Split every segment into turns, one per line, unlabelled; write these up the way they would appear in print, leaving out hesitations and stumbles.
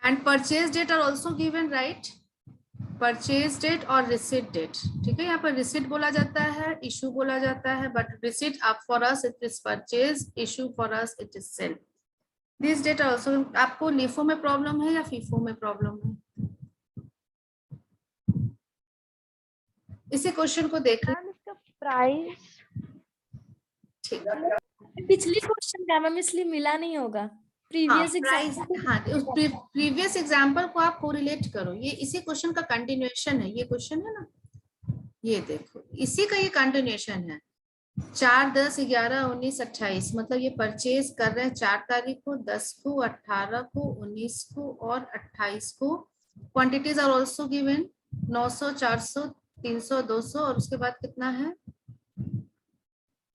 And purchase date are also given, right? Purchase date और receipt date, ठीक है। यहाँ पर रिसीट बोला जाता है, इशू बोला जाता है, बट रिसीट आप for us it is purchase, issue for us it is sale. This date also. आपको लीफो में प्रॉब्लम है या फीफो में प्रॉब्लम है? इसी क्वेश्चन को देख
मैम इसका प्राइस
ठीक है।
पिछली क्वेश्चन का मैम इसलिए मिला नहीं होगा। Previous
price,
example.
हाँ, उस प्रीवियस एग्जाम्पल को आप कोरिलेट करो। ये इसी क्वेश्चन का कंटिन्यूएशन है, ये क्वेश्चन है ना, ये देखो इसी का ये कंटिन्यूएशन है। 4, 10, 11, 19, 28, मतलब ये परचेज कर रहे हैं 4 तारीख को, 10 को, 18 को, 19 को और 28 को। क्वांटिटीज आर ऑल्सो गिवन, 900, 400, 300, 200 और उसके बाद कितना है?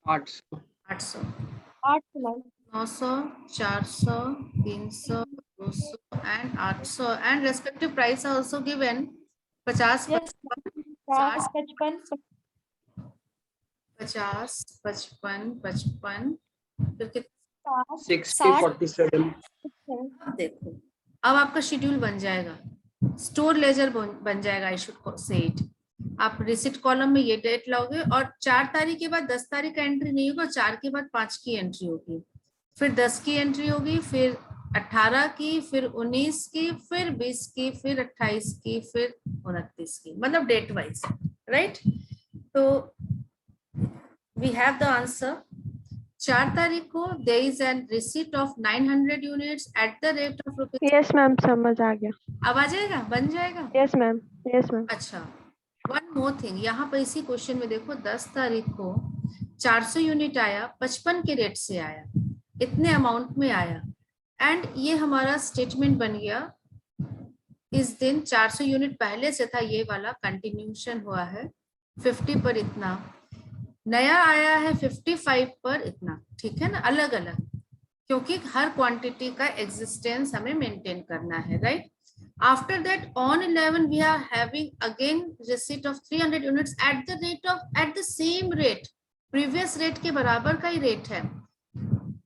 800
800।
800
900, 400, 300, 200 and 800 and respective price are also given. 50,
yes 50 55
50, 55, 55, फिर कितना?
60 47।
अब देखो, अब आपका शेड्यूल बन जाएगा, स्टोर लेजर बन जाएगा। आई शुड से इट। आप रिसिट कॉलम में ये डेट लाओगे और 4 तारीख के बाद 10 तारीख का एंट्री नहीं होगा, 4 के बाद 5 की एंट्री होगी, फिर 10 की एंट्री होगी, फिर 18 की, फिर 19 की, फिर 20 की, फिर 28 की, फिर 29 की, मतलब डेट वाइज, राइट? तो वी हैव द आंसर। 4 तारीख को there is an receipt of 900 units at the rate of rupees।
Yes ma'am समझ आ गया।
अब आ जाएगा, बन जाएगा।
Yes ma'am yes ma'am.
अच्छा, वन मोर थिंग, यहाँ पर इसी क्वेश्चन में देखो 10 तारीख को 400 यूनिट आया, 55 के रेट से आया, इतने अमाउंट में आया, एंड ये हमारा स्टेटमेंट बन गया। इस दिन 400 यूनिट पहले से था, ये वाला कंटिन्यूशन हुआ है। 50 पर इतना, नया आया है 55 पर इतना, ठीक है ना, अलग अलग, क्योंकि हर क्वांटिटी का एग्जिस्टेंस हमें मेंटेन करना है, right? After that, on 11 we are having again receipt of 300 units at the same rate, previous rate के बराबर का ही रेट है।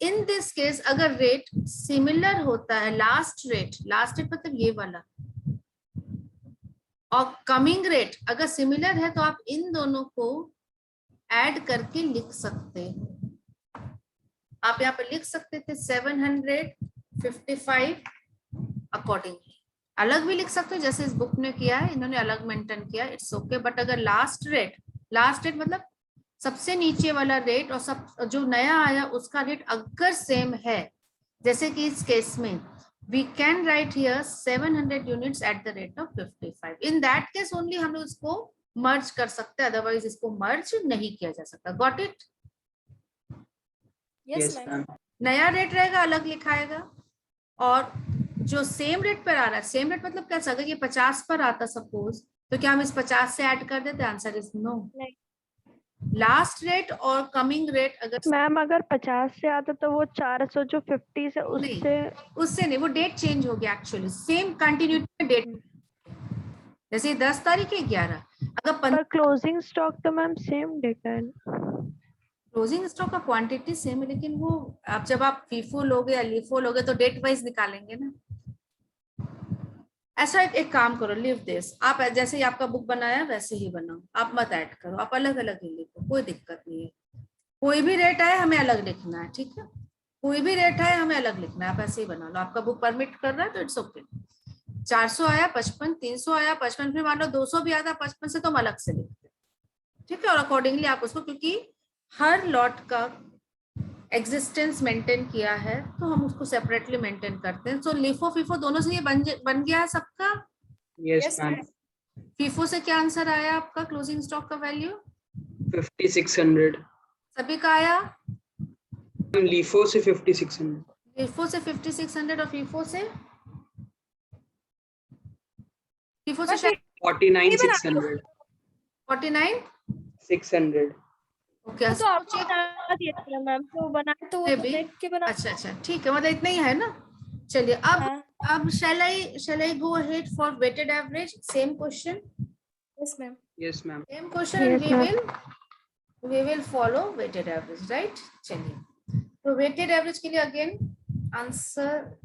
In this case अगर रेट सिमिलर होता है, लास्ट रेट मतलब ये वाला, और कमिंग रेट अगर सिमिलर है, तो आप इन दोनों को ऐड करके लिख सकते हो। आप यहाँ पर लिख सकते थे 755 अकॉर्डिंगली, अलग भी लिख सकते हो जैसे इस बुक ने किया है, इन्होंने अलग मेंशन किया, इट्स ओके। बट अगर लास्ट रेट मतलब सबसे नीचे वाला रेट और सब जो नया आया उसका रेट अगर सेम है, जैसे कि इस केस में we can write here 700 units at the rate of 55, in that case only हम लोग इसको मर्ज कर सकते हैं, अदरवाइज इसको मर्ज नहीं किया जा सकता। Got it?
Yes ma'am.
नया रेट रहेगा, अलग लिखाएगा, और जो सेम रेट पर आ रहा है, सेम रेट मतलब कैसा, अगर ये 50 पर आता सपोज, तो क्या हम इस 50 से ऐड कर देते? Answer is no. Last rate और कमिंग रेट अगर
मैम अगर 50 से आता तो वो 400 जो 50 से
उससे नहीं, वो डेट चेंज हो गया एक्चुअली, सेम कंटिन्यूटी में डेट, जैसे 10 तारीख है 11, अगर
क्लोजिंग स्टॉक तो मैम सेम डेटा है।
क्लोजिंग स्टॉक का क्वांटिटी सेम है, लेकिन वो आप जब आप फीफो लोगे या लीफो लोगे तो डेट वाइज निकालेंगे ना। ऐसा एक काम करो, लीव दिस, आप जैसे ही आपका बुक बनाया वैसे ही बनाओ, आप मत ऐड करो, आप अलग अलग ही लिखो, कोई दिक्कत नहीं है। कोई भी रेट आए हमें अलग लिखना है, ठीक है? कोई भी रेट आए हमें अलग लिखना है, आप ऐसे ही बना लो, आपका बुक परमिट कर रहा है तो इट्स ओके। 400 आया 55, 300 आया 55, फिर मान लो 200 भी आता 55 से, तो हम अलग से लिखते हैं, ठीक है? और अकॉर्डिंगली आप उसको, क्योंकि हर लॉट का एग्जिस्टेंस मेंटेन किया है तो हम उसको सेपरेटली मेंटेन करते हैं। सो लिफो फीफो दोनों से ये बन गया है सबका।
Yes ma'am.
फीफो से क्या आंसर आया आपका? क्लोजिंग स्टॉक का वैल्यू
5600।
सभी का आया?
लीफो से 5600।
लिफो से 5600 और फीफो से
49600।
49600। ओके,
तो आपको बता दिया था मैम, तो बनाए तो वो देख के बना।
अच्छा ठीक है, मतलब इतना ही है ना। चलिए अब shall I go ahead for weighted average? Same question?
Yes ma'am.
Yes ma'am.
Same question and we will follow weighted average, right? चलिए, तो weighted average के लिए अगेन आंसर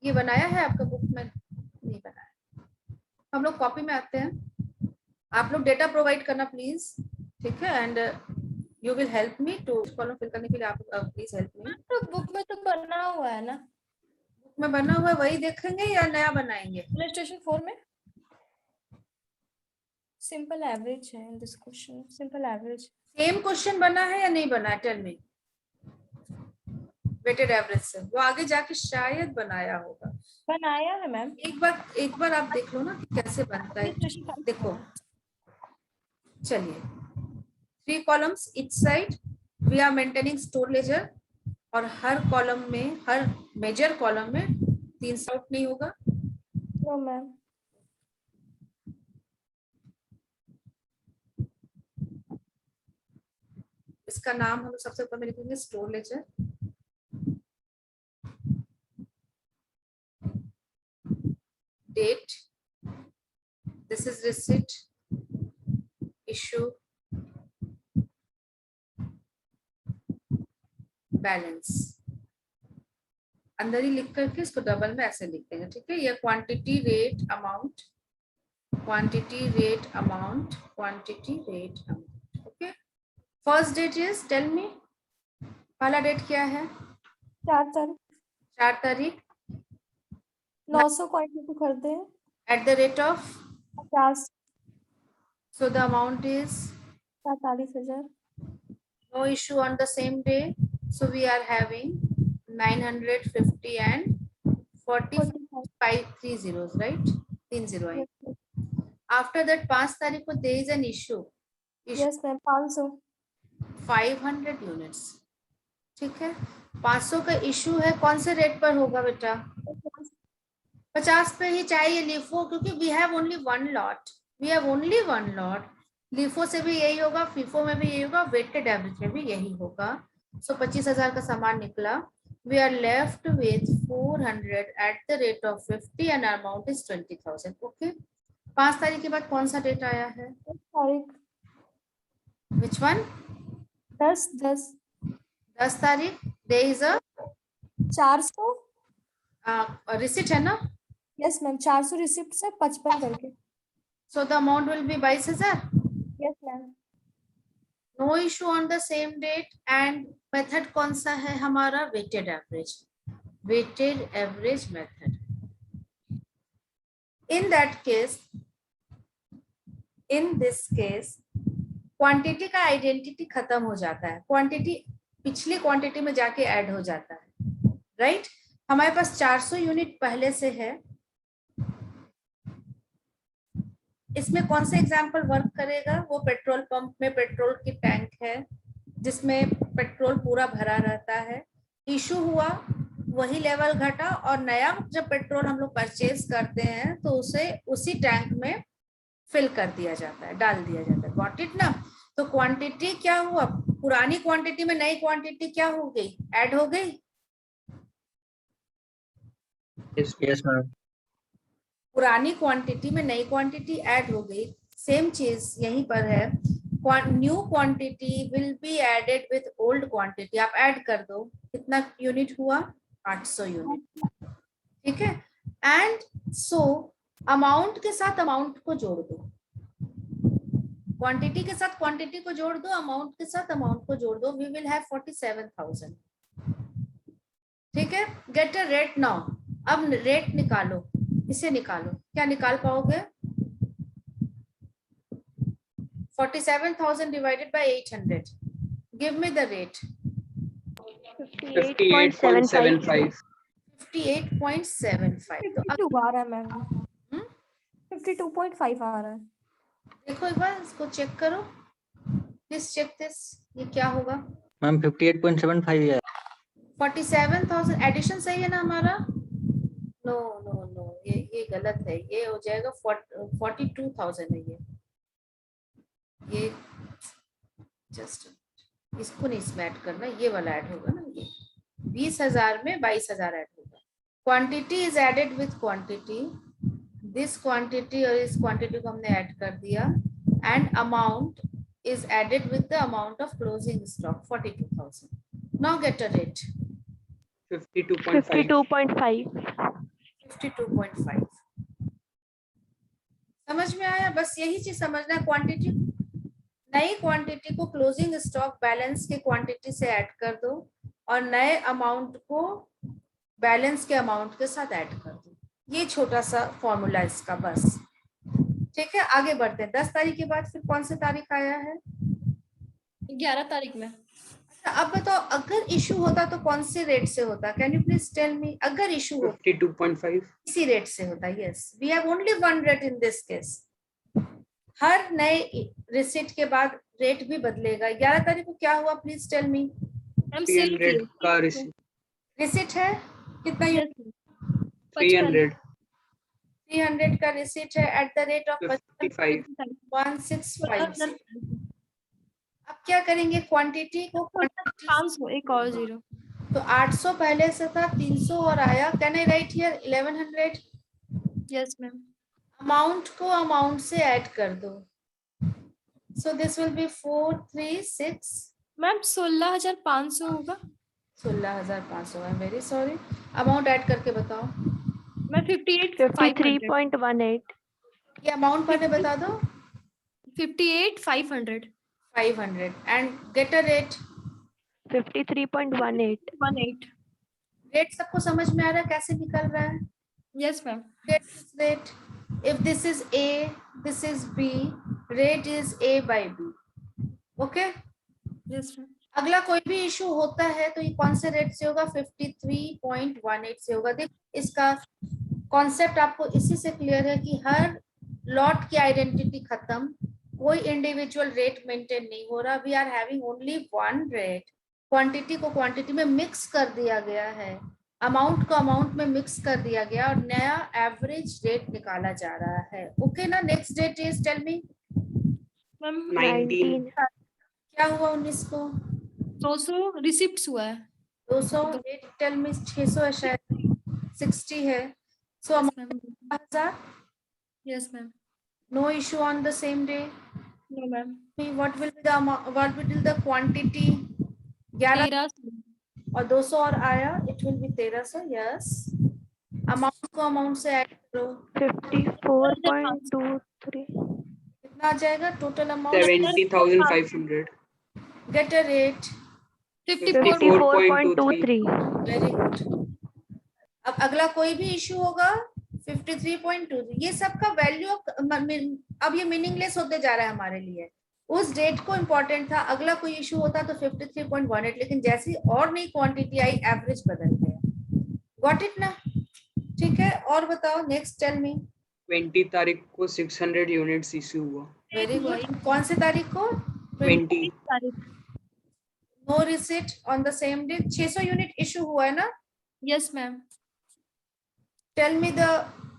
ये बनाया है आपका बुक में? नहीं बनाया। हम लोग कॉपी में आते हैं, आप लोग डेटा प्रोवाइड करना प्लीज, ठीक है, and you will help me to column fill करने के लिए आप प्लीज हेल्प मी।
तो बुक में तो बना हुआ है ना,
बुक में बना हुआ है वही देखेंगे या नया बनाएंगे?
इलस्ट्रेशन 4 में सिंपल एवरेज है in this question, simple average.
Same question बना है या नहीं बना है? Tell me. वेटेड एवरेज से वो आगे जाके शायद बनाया होगा।
बनाया है मैम,
एक बार आप देख लो ना कि कैसे बनता है।
इलस्ट्रेशन 5
देखो चलिए, 3 columns each side, we are maintaining store ledger, और हर कॉलम में, हर मेजर कॉलम में 3 आउट नहीं होगा।
No ma'am.
इसका नाम हम लोग सबसे ऊपर में लिखेंगे store ledger. Date, this is receipt, issue, balance. अंदर ही लिख करके इसको डबल में ऐसे लिख देंगे, ठीक है। ये quantity rate amount, quantity rate amount, quantity rate amount, okay. First date is, tell me, पहला डेट क्या है?
4 तारीख
4 तारीख
900 क्वांटिटी खरीदे हैं,
at the rate of,
50,
so the amount is
47,000।
no issue on the same day, so we are having 950 and 45 3 zeros, right? 3 0 है। After that 5 तारीख को there is an issue
yes ma'am 500।
500 units, ठीक है। 500 का issue है, कौन से rate पर होगा बेटा? 50 पे ही चाहिए लिफो, क्योंकि we have only one lot, we have only one lot. LIFO से भी यही होगा, फीफो में भी यही होगा, वेटेड एवरेज में भी यही होगा। सो 25,000 का सामान निकला। We are left with 400 at the rate of 50 and amount is 20,000, okay. 5 तारीख के बाद कौन सा डेट आया है?
10 तारीख,
विच वन?
10
10 तारीख, देयर इज अ
400।
रिसिट है ना?
यस मैम 400 रिसिप्ट से 55 करके।
So the amount will be 22,000।
Yes ma'am.
No issue on the same date. And method कौन सा है हमारा? Weighted average, weighted average method. In that case, in this case, quantity का identity खत्म हो जाता है, क्वांटिटी पिछली क्वांटिटी में जाके ऐड हो जाता है, राइट? हमारे पास 400 यूनिट पहले से है। इसमें कौन सा एग्जाम्पल वर्क करेगा? वो पेट्रोल पंप में पेट्रोल की टैंक है जिसमें पेट्रोल पूरा भरा रहता है, इशू हुआ, वही लेवल घटा, और नया जब पेट्रोल हम लोग परचेज करते हैं तो उसे उसी टैंक में फिल कर दिया जाता है, डाल दिया जाता है। गॉट इट ना? तो क्वांटिटी क्या हुआ? पुरानी क्वांटिटी में नई क्वांटिटी क्या हो गई? ऐड हो गई।
Yes, ma'am.
पुरानी क्वांटिटी में नई क्वांटिटी ऐड हो गई। सेम चीज यहीं पर है, new quantity will be added with old quantity. आप ऐड कर दो, कितना यूनिट हुआ? 800 यूनिट, ठीक है। एंड सो अमाउंट के साथ अमाउंट को जोड़ दो, क्वांटिटी के साथ क्वांटिटी को जोड़ दो, अमाउंट के साथ अमाउंट को जोड़ दो, वी विल हैव 47,000, ठीक है। Get a rate now. अब रेट निकालो, इसे निकालो, क्या निकाल पाओगे? 47,000 divided by 800, give me the rate।
58.75.
58.75। तो अब
52 आ रहा है मैम, 52.5 आ रहा है।
देखो एक बार इसको चेक करो, प्लीज चेक दिस, ये क्या होगा?
मैम 58.75 है।
47,000 एडिशन सही है ना हमारा? नो नो नो, ये गलत है, ये हो जाएगा 42,000 है ये जस्ट इसको नहीं इसमें ऐड करना, ये वाला ऐड होगा ना। ये 20,000 में 22,000 ऐड होगा। Quantity is added with quantity, this quantity और इस क्वांटिटी को हमने ऐड कर दिया, and amount is added with the amount of closing stock 42,000. Now get a rate।
52.5.
52.5.
52.5। समझ में आया? बस यही चीज समझना है। क्वांटिटी, नई क्वांटिटी को क्लोजिंग स्टॉक बैलेंस के क्वांटिटी से ऐड कर दो और नए अमाउंट को बैलेंस के अमाउंट के साथ ऐड कर दो। ये छोटा सा फॉर्मूला इसका, बस। ठीक है, आगे बढ़ते हैं। 10 तारीख के बाद फिर कौन सी तारीख आया है?
11 तारीख में।
अच्छा, अब बताओ, अगर इशू होता तो कौन से रेट से होता? Can you please tell me? अगर इशू हो
52.5।
इसी रेट से होता। Yes, we have only one rate in this case. हर नए रिसीट के बाद रेट भी बदलेगा। 11 तारीख को क्या हुआ, प्लीज टेल मी?
हम सेल
300 का रिसीट।
रिसीट है कितना?
300
300 का रिसीट है एट द रेट ऑफ
55।
165। अब क्या करेंगे? क्वांटिटी को
500 एक और जीरो।
तो 800 पहले से था, 300 और आया। Can I right here 1100?
Yes ma'am.
Amount को अमाउंट से ऐड कर दो। So this will B 436।
Ma'am 16,500 होगा।
16,500। I am very sorry. Amount add करके बताओ।
मैं
53.18
ये अमाउंट पहले बता दो।
58,500
500 and get a rate.
53.18
18।
Rate सबको समझ में आ रहा है कैसे निकल रहा है?
Yes ma'am.
Get this rate. If this is A, this is B. Rate is A by B. Okay?
Yes ma'am.
अगला कोई भी इशू होता है तो ये कौन से रेट से होगा? 53.18 से होगा। देख, इसका कॉन्सेप्ट आपको इसी से क्लियर है कि हर लॉट की आइडेंटिटी खत्म, कोई इंडिविजुअल रेट मेंटेन नहीं हो रहा। We are having only one rate. Quantity को क्वांटिटी में मिक्स कर दिया गया है, अमाउंट को अमाउंट में मिक्स कर दिया गया और नया एवरेज रेट निकाला जा रहा है। ओके ना? Next date is, tell me.
Ma'am
19।
क्या हुआ 19 को?
200 रिसिप्ट्स हुआ है।
200। Date tell me. 600 है शायद, 60 है। So amount 1000।
Yes ma'am.
No issue on the same day.
No ma'am.
What will be the amount? What will be the quantity? 11
1300
और 200 और आया, it will be 1300। Yes, amount को amount से add करो।
54.23
कितना आ जाएगा total amount?
70,500।
Get a rate.
54.23
very good. अब अगला कोई भी इशू होगा 53.2। ये सब का वैल्यू अब ये मीनिंगलेस होते जा रहा है हमारे लिए। उस डेट को इम्पोर्टेंट था। अगला कोई इशू होता तो 53.18, लेकिन जैसी और नई क्वांटिटी आई एवरेज बदल गया। गॉट इट ना? ठीक है, और बताओ। Next tell me.
20 तारीख को 600 यूनिट्स इश्यू हुआ।
Very good. कौन से तारीख को?
20।
No receipt on the same day. 600 unit issue हुआ है ना?
Yes ma'am.
Tell me the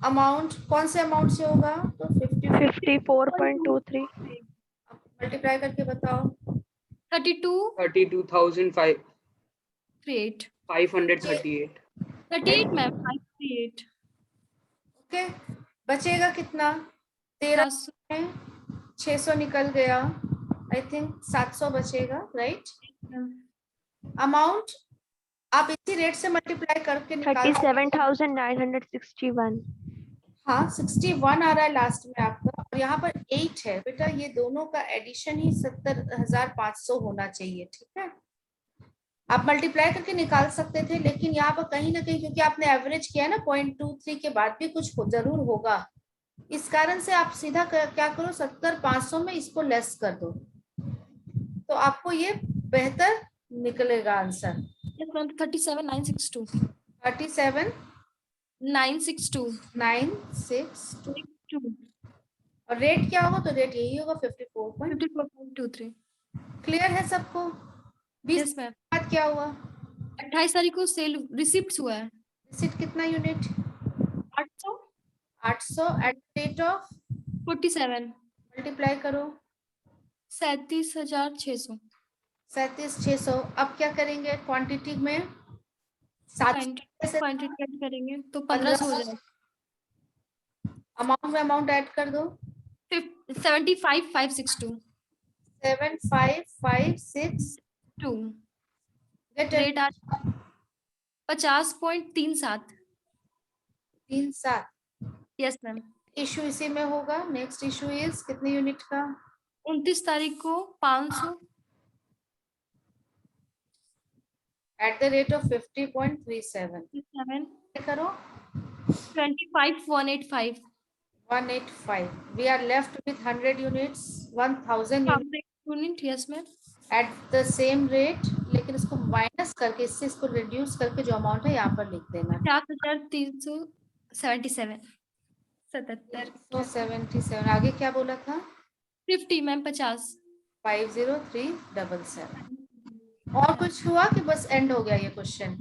amount. कौन से अमाउंट से होगा? तो
54.23
मल्टीप्लाई करके बताओ।
32,538।
38 मैम। 538
ओके, बचेगा कितना? 13 में 600 निकल गया। आई थिंक 700 बचेगा, राइट? अमाउंट आप इसी रेट से मल्टीप्लाई करके निकाल।
37,961
हाँ, 61 आ रहा है लास्ट में आपका, और यहाँ पर 8 है बेटा। ये दोनों का एडिशन ही 70,500 होना चाहिए। ठीक है, आप मल्टीप्लाई करके निकाल सकते थे, लेकिन यहाँ पर कहीं ना कहीं क्योंकि आपने एवरेज किया ना 0.23 के बाद भी कुछ जरूर होगा, इस कारण से आप सीधा क्या करो, 70,500 में इसको लेस कर दो तो आपको ये बेहतर निकलेगा आंसर।
37,962
37,962 और रेट क्या होगा? तो रेट यही होगा 54.23। क्लियर है सबको? 20
यस मैम।
बाद क्या हुआ?
28 तारीख को सेल रिसिप्ट्स हुआ है।
रिसीट कितना unit?
800
800 at rate of
47
multiply करो।
37,600
37,600। अब क्या करेंगे? क्वांटिटी में 700
क्वांटिटी ऐड करेंगे तो 1500 हो जाएगा।
अमाउंट में अमाउंट ऐड कर दो।
75,562
75,562 गेट
रेट आज 50.37
3,7
यस मैम।
इशू इसी में होगा। नेक्स्ट इशू इज कितने यूनिट का?
29 तारीख को 500
एट द रेट ऑफ 50.37 करो
25,185
185. We are left with 100 units, 1,000 units
unit. Yes ma'am.
at the same rate, लेकिन इसको माइनस करके, इससे इसको रिड्यूस करके जो अमाउंट है यहाँ पर लिख देना।
4,377 77
477। आगे क्या बोला था?
50 मैम 50।
50377। और कुछ हुआ कि बस एंड हो गया ये क्वेश्चन?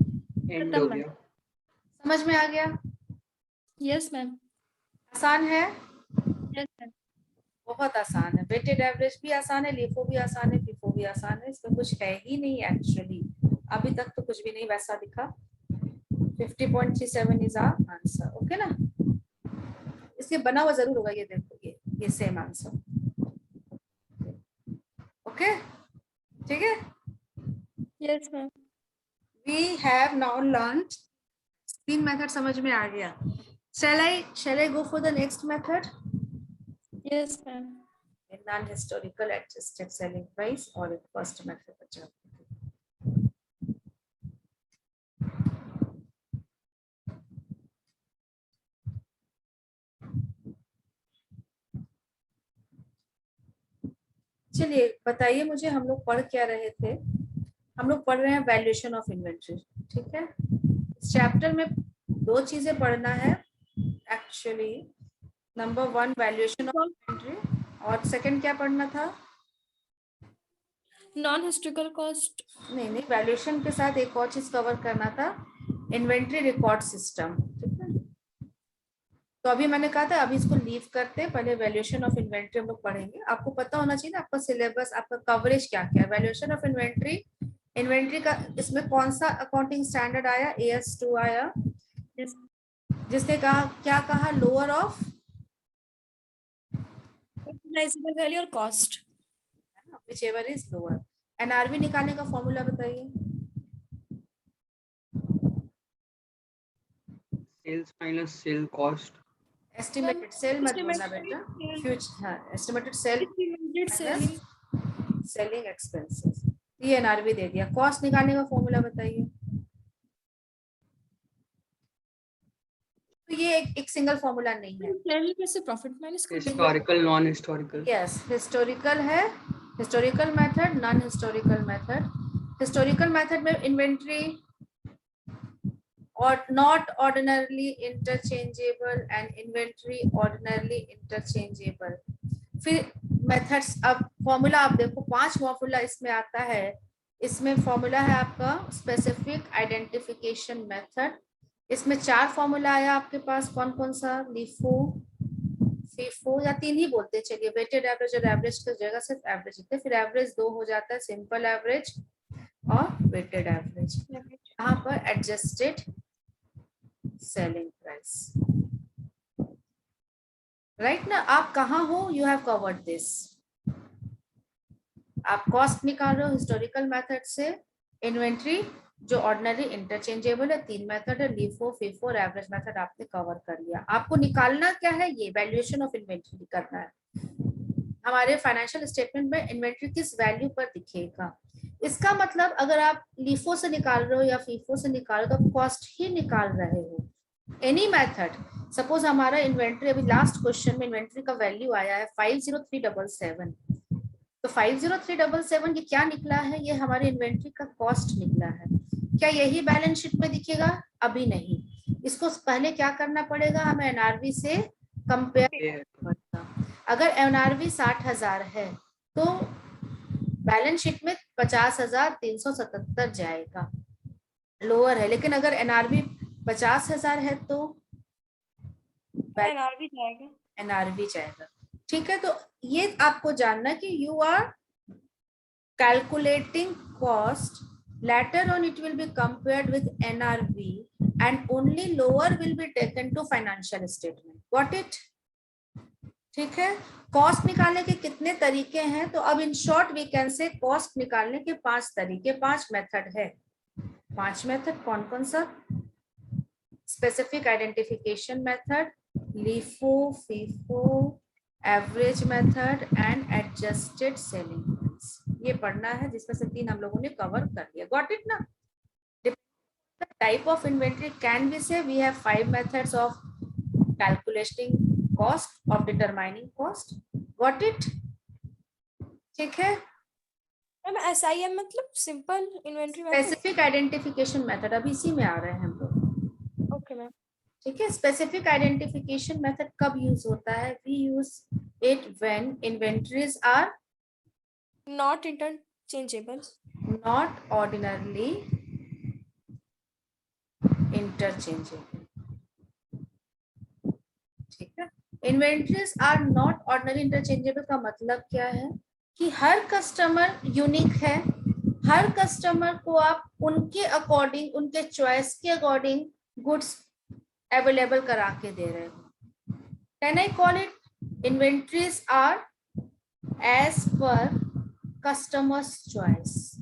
एंड हो गया।
समझ में आ गया?
Yes ma'am.
आसान है?
Yes ma'am.
बहुत आसान है। वेटेड एवरेज भी आसान है, लिफो भी आसान है, फिफो भी आसान है। इसमें कुछ है ही नहीं एक्चुअली, अभी तक तो कुछ भी नहीं वैसा दिखा। 50.37 इज आवर आंसर। ओके ना? इसके बना हुआ जरूर होगा, ये देखो, ये सेम आंसर। ओके, ठीक है।
Yes ma'am.
We have now learned 3 method समझ में आ गया। Shall I go for the next method?
Yes ma'am.
Non-historical adjusted selling price और एक first method बचा। चलिए बताइए मुझे, हम लोग पढ़ क्या रहे थे? हम लोग पढ़ रहे हैं वैल्यूएशन ऑफ इन्वेंट्री। ठीक है, इस चैप्टर में 2 चीजें पढ़ना है actually. Number 1 valuation of inventory, और सेकंड क्या पढ़ना था?
Non historical cost.
नहीं, वैल्यूएशन के साथ एक और चीज कवर करना था, इन्वेंट्री रिकॉर्ड सिस्टम। ठीक है, तो अभी मैंने कहा था अभी इसको लीव करते, पहले वैल्यूएशन ऑफ इन्वेंट्री हम लोग पढ़ेंगे। आपको पता होना चाहिए ना आपका सिलेबस, आपका कवरेज क्या क्या है। वैल्यूएशन ऑफ इन्वेंट्री, इन्वेंट्री का इसमें कौन सा अकाउंटिंग स्टैंडर्ड आया? AS2 आया, जिसने कहा क्या कहा? लोअर ऑफ
रिकॉग्नाइजेबल वैल्यू और cost,
whichever is lower। NRV निकालने का फॉर्मूला बताइए।
Sales minus sale cost.
Estimated sale मत बोलना बेटा, फ्यूचर। हाँ, एस्टिमेटेड सेल सेलिंग एक्सपेंसेस। ये NRV दे दिया। कॉस्ट निकालने का फॉर्मूला बताइए। तो ये एक सिंगल फॉर्मूला नहीं है।
सेल में से profit minus
historical non historical.
Yes, historical है, historical method, non historical method. Historical method में inventory or not ordinarily interchangeable and inventory ordinarily interchangeable। फिर मेथड्स, अब फॉर्मूला आप देखो 5 फॉर्मूला इसमें आता है। इसमें फॉर्मूला है आपका स्पेसिफिक आइडेंटिफिकेशन मेथड। इसमें 4 फॉर्मूला आया आपके पास। कौन कौन सा? लिफो, फीफो, या 3 ही बोलते चलिए। वेटेड एवरेज और एवरेज की जगह सिर्फ एवरेज लिखते, फिर एवरेज 2 हो जाता है, सिंपल एवरेज और वेटेड एवरेज। यहाँ पर एडजस्टेड सेलिंग प्राइस। राइट ना? आप कहाँ हो? You have covered this. आप कॉस्ट निकाल रहे हो हिस्टोरिकल मेथड से। इन्वेंट्री जो ऑर्डिनरी इंटरचेंजेबल है, 3 मेथड है, लिफो, फीफो और एवरेज मेथड आपने कवर कर लिया। आपको निकालना क्या है? ये वैल्यूएशन ऑफ इन्वेंट्री करना है। हमारे फाइनेंशियल स्टेटमेंट में इन्वेंट्री किस वैल्यू पर दिखेगा। इसका मतलब अगर आप लिफो से निकाल रहे हो या फीफो से निकाल रहे हो तो कॉस्ट ही निकाल रहे हो। एनी मेथड, सपोज हमारा इन्वेंट्री, अभी लास्ट क्वेश्चन में इन्वेंट्री का वैल्यू आया है 50377, तो 50377 ये क्या निकला है? ये हमारे इन्वेंट्री का कॉस्ट निकला है। क्या यही बैलेंस शीट में दिखेगा? अभी नहीं। इसको पहले क्या करना पड़ेगा? हमें NRV से कंपेयर करना। अगर NRV 60,000 है तो बैलेंस शीट में 50,377 जाएगा, लोअर है। लेकिन अगर NRV 50,000 है तो
NRV जाएगा।
NRV जाएगा। ठीक है, तो ये आपको जानना कि you are calculating cost, later on it will be compared with NRV and only lower will be taken to financial statement। Got it? ठीक है, कॉस्ट निकालने के कितने तरीके हैं? तो अब in short we can say cost निकालने के 5 तरीके, 5 मेथड है। 5 मेथड कौन कौन सा? specific identification method, LIFO, FIFO, average method and adjusted selling price. ये पढ़ना है, जिसमें से 3 हम लोगों ने कवर कर लिया. Got it ना? The type of inventory can be say we have 5 methods of calculating cost, of determining cost. Got it? ठीक है.
मैम SIM मतलब simple inventory method.
Specific identification method अभी इसी में आ रहे हैं हम लोग.
Okay ma'am.
ठीक है. स्पेसिफिक आइडेंटिफिकेशन मेथड कब यूज होता है? We use it when inventories are
not interchangeable.
Not ordinarily interchangeable. ठीक है. Inventories are not ordinary interchangeable का मतलब क्या है कि हर कस्टमर यूनिक है. हर कस्टमर को आप उनके अकॉर्डिंग, उनके चॉइस के अकॉर्डिंग गुड्स अवेलेबल करा के दे रहे हो. Can I call it inventories are as per customers choice.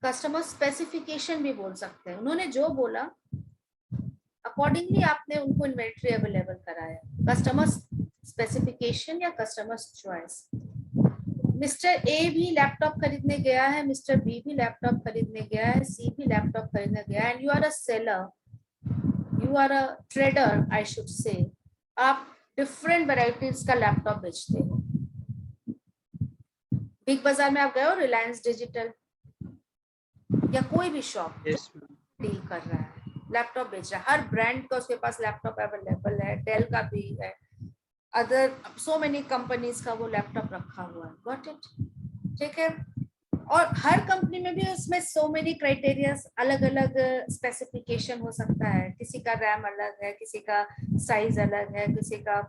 Customer specification भी बोल सकते हैं. उन्होंने जो बोला अकॉर्डिंगली आपने उनको इन्वेंटरी अवेलेबल कराया. कस्टमर स्पेसिफिकेशन या कस्टमर चॉइस. मिस्टर ए भी लैपटॉप खरीदने गया है, मिस्टर बी भी लैपटॉप खरीदने गया है, सी भी लैपटॉप खरीदने गया है. And you are a seller, you are a trader I should say. आप डिफरेंट वैरायटीज का लैपटॉप बेचते हो. बिग बाजार में आप गए हो, रिलायंस डिजिटल या कोई भी शॉप
Yes, ma'am.
डील कर रहा है, लैपटॉप बेच रहा है. हर ब्रांड का उसके पास लैपटॉप अवेलेबल है. डेल का भी है, अदर सो मेनी कंपनीज का वो लैपटॉप रखा हुआ है. Got it. ठीक है. और हर कंपनी में भी उसमें सो मेनी क्राइटेरिया, अलग अलग स्पेसिफिकेशन हो सकता है. किसी का रैम अलग है, किसी का साइज अलग है, किसी का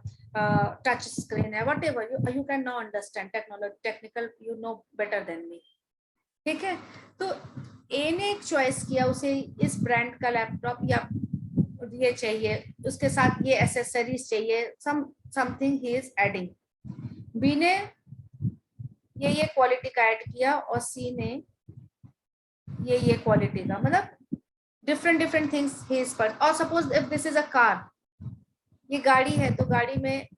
टच स्क्रीन है. What ever you can no understand technology, technical you know better than me. ठीक है. तो ए ने एक चॉइस किया, उसे इस ब्रांड का लैपटॉप या ये चाहिए, उसके साथ ये एसेसरीज चाहिए, something he is adding. B ने ये क्वालिटी का ऐड किया और सी ने ये क्वालिटी का, मतलब डिफरेंट थिंग्स ही इज पर. और suppose if this is a car, ये गाड़ी है तो गाड़ी में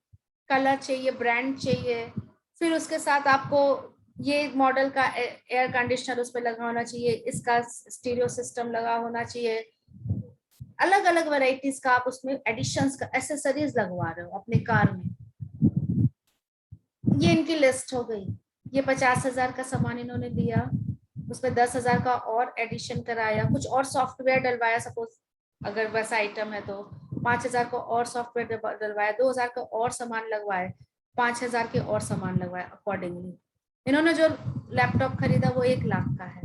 कलर चाहिए, ब्रांड चाहिए, फिर उसके साथ आपको ये मॉडल का एयर कंडीशनर उस पर लगा होना चाहिए, इसका स्टीरियो सिस्टम लगा होना चाहिए. अलग अलग वैरायटीज का आप उसमें एडिशंस का एसेसरीज लगवा रहे हो अपने कार में. ये इनकी लिस्ट हो गई. ये 50,000 का सामान इन्होंने लिया, उसमें 10,000 का और एडिशन कराया, कुछ और सॉफ्टवेयर डलवाया. सपोज अगर वैसा आइटम है तो 5,000 का और सॉफ्टवेयर डलवाया, 2,000 का और सामान लगवाए, 5,000 के और सामान लगवाए. अकॉर्डिंगली इन्होंने जो लैपटॉप खरीदा वो 1 लाख का है,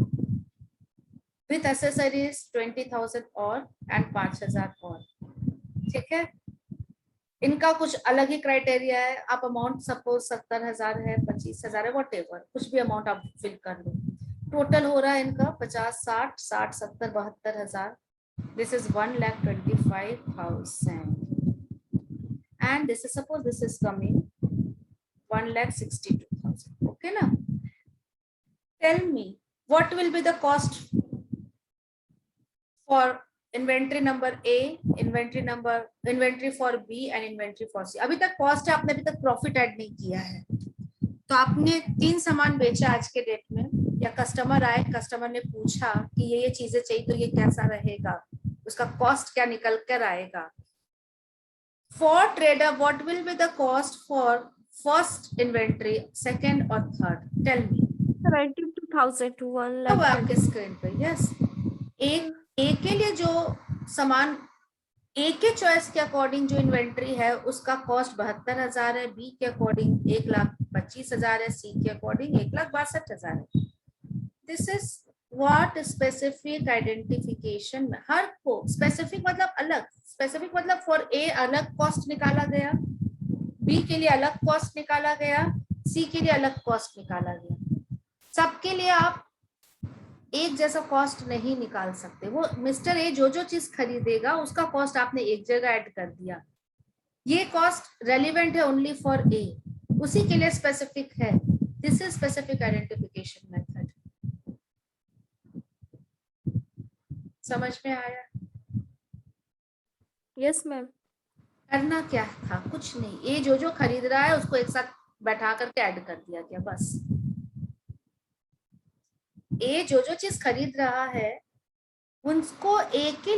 विथ एसेसरीज 20,000 और एंड 5,000 और. ठीक है. इनका कुछ अलग ही क्राइटेरिया है. आप अमाउंट सपोज 70,000 है, 25,000 है, वट एवर, कुछ भी अमाउंट आप फिल कर लो. टोटल हो रहा है इनका 50, 60, 70, 72,000. This is 1,25,000 and this is suppose this is coming 1,62,000. Okay ना. Tell me what will be the cost for inventory number A, inventory for B and inventory for C. अभी तक cost है, आपने अभी तक प्रॉफिट ऐड नहीं किया है. तो आपने 3 सामान बेचा आज के डेट में, या कस्टमर आए, कस्टमर ने पूछा कि ये चीजें चाहिए तो ये कैसा रहेगा, उसका कॉस्ट क्या निकल कर आएगा. For trader what will be the cost for first inventory, second और थर्ड? Tell me.
72,000 to 1
अब
lakh.
आपके स्क्रीन पे यस. एक के लिए जो सामान ए के चॉइस के अकॉर्डिंग जो इन्वेंट्री है उसका कॉस्ट 72,000 है, बी के अकॉर्डिंग 1,25,000 है, सी के अकॉर्डिंग 1,62,000 है. This is what specific identification. हर को स्पेसिफिक मतलब अलग, स्पेसिफिक मतलब फॉर ए अलग कॉस्ट निकाला गया, बी के लिए अलग कॉस्ट निकाला गया, सी के लिए अलग कॉस्ट निकाला गया. सबके लिए आप एक जैसा कॉस्ट नहीं निकाल सकते. वो मिस्टर ए जो चीज खरीदेगा उसका कॉस्ट आपने एक जगह ऐड कर दिया. ये कॉस्ट रेलिवेंट है ओनली फॉर ए, उसी के लिए स्पेसिफिक है. This is specific identification method. समझ में आया?
Yes, ma'am.
करना क्या था? कुछ नहीं, ये जो खरीद रहा है उसको एक साथ बैठा करके ऐड कर दिया गया बस। ये जो चीज खरीद रहा है उनको ए के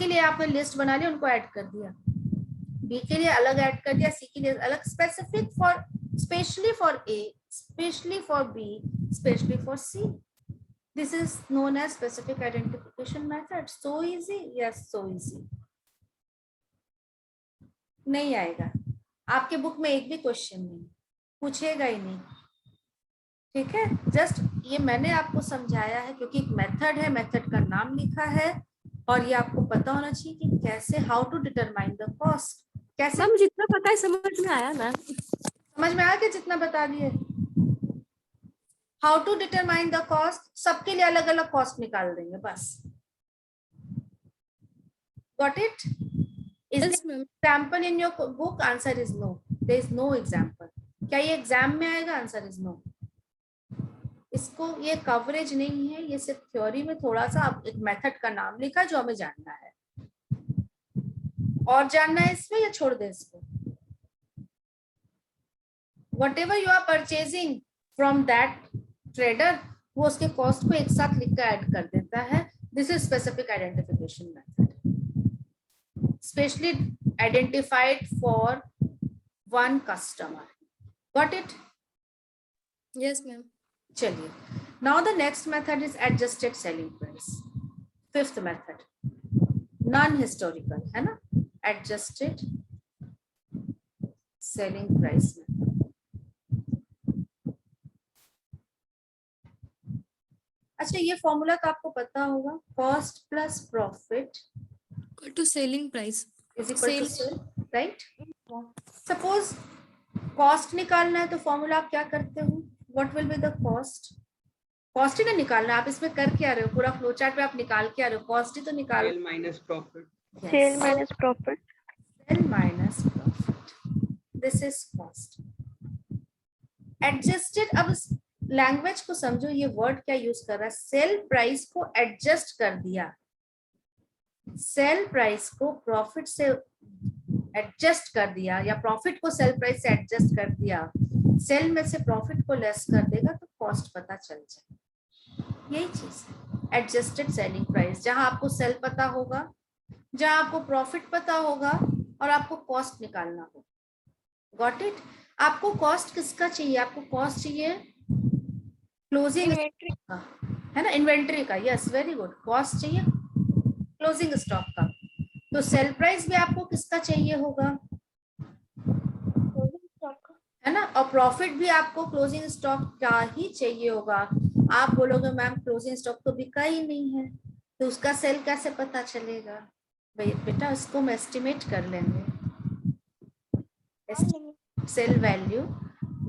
लिए आपने लिस्ट बना लिया, उनको ऐड कर दिया, बी के लिए अलग ऐड कर दिया, सी के लिए अलग, specific for, specially for A, specially for B, specially for C. This is known as specific identification method. So easy, yes so easy. नहीं आएगा आपके बुक में, एक भी क्वेश्चन नहीं पूछेगा ही नहीं, ठीक है? जस्ट ये मैंने आपको समझाया है क्योंकि एक मेथड है, मेथड का नाम लिखा है, और ये आपको पता होना चाहिए कि कैसे, how to determine the cost, कैसे।
मैम जितना पता है समझ में आया मैम।
समझ में आ गया जितना बता दिए? How to determine the cost, सबके लिए अलग अलग कॉस्ट निकाल देंगे बस। Got it? Is
Yes, ma'am.
Example in your book? Answer is no, there is no example. क्या ये एग्जाम में आएगा? Answer is no. इसको, ये कवरेज नहीं है, ये सिर्फ थ्योरी में थोड़ा सा एक मेथड का नाम लिखा जो हमें जानना है। और जानना है इसमें या छोड़ दे इसको? Whatever you are purchasing from that trader, वो उसके कॉस्ट को एक साथ लिख कर ऐड कर देता है। This is specific identification method, specially identified for one customer. Got it?
Yes, ma'am.
चलिए, now the next method is adjusted selling price. Fifth method, non historical है ना, एडजस्टेड सेलिंग प्राइस मेथड। अच्छा, ये formula तो आपको पता होगा, cost plus profit
Equal to selling price.
Is equal to
Sales.
Sale, right? Suppose cost निकालना है तो फॉर्मूला आप क्या करते हो? What will be the cost? Cost ही ना निकालना, आप इसमें कर क्या रहे हो? पूरा फ्लो चार्ट पे आप निकाल क्या रहे हो? कॉस्ट ही तो निकाल।
Sale minus profit.
Sale minus profit.
Sale minus profit, this is cost. Adjusted, अब लैंग्वेज को समझो, ये वर्ड क्या यूज कर रहा है? सेल प्राइस को एडजस्ट कर दिया, सेल प्राइस को प्रॉफिट से एडजस्ट कर दिया, या प्रॉफिट को सेल प्राइस से एडजस्ट कर दिया। सेल में से प्रॉफिट को लेस कर देगा तो कॉस्ट पता चल जाए। यही चीज है एडजस्टेड सेलिंग प्राइस, जहां आपको सेल पता होगा, जहां आपको प्रॉफिट पता होगा, और आपको कॉस्ट निकालना होगा। Got it? आपको कॉस्ट किसका चाहिए? आपको कॉस्ट चाहिए क्लोजिंग का, है ना, इन्वेंट्री का। Yes, very good. कॉस्ट चाहिए क्लोजिंग स्टॉक का, तो सेल प्राइस भी आपको किसका चाहिए होगा? है ना, और प्रॉफिट भी आपको क्लोजिंग स्टॉक का ही चाहिए होगा। आप बोलोगे मैम क्लोजिंग स्टॉक तो बिका ही नहीं है, तो उसका सेल कैसे पता चलेगा? भाई बेटा, उसको हम एस्टिमेट कर लेंगे, सेल वैल्यू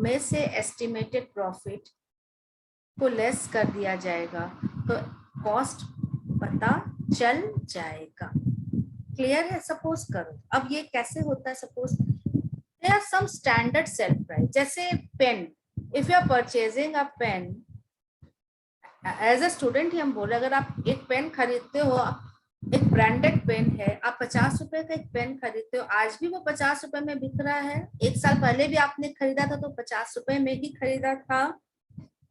में से एस्टिमेटेड प्रॉफिट को लेस कर दिया जाएगा तो कॉस्ट पता चल जाएगा। क्लियर है? सपोज करो, अब ये कैसे होता है? Suppose there are some standard sale price, जैसे pen, if you are purchasing a pen, as a student ही हम बोले, अगर आप एक पेन खरीदते हो, एक ब्रांडेड पेन है, आप 50 रुपए का एक पेन खरीदते हो, आज भी वो 50 रुपए में बिक रहा है, एक साल पहले भी आपने खरीदा था तो 50 रुपए में ही खरीदा था,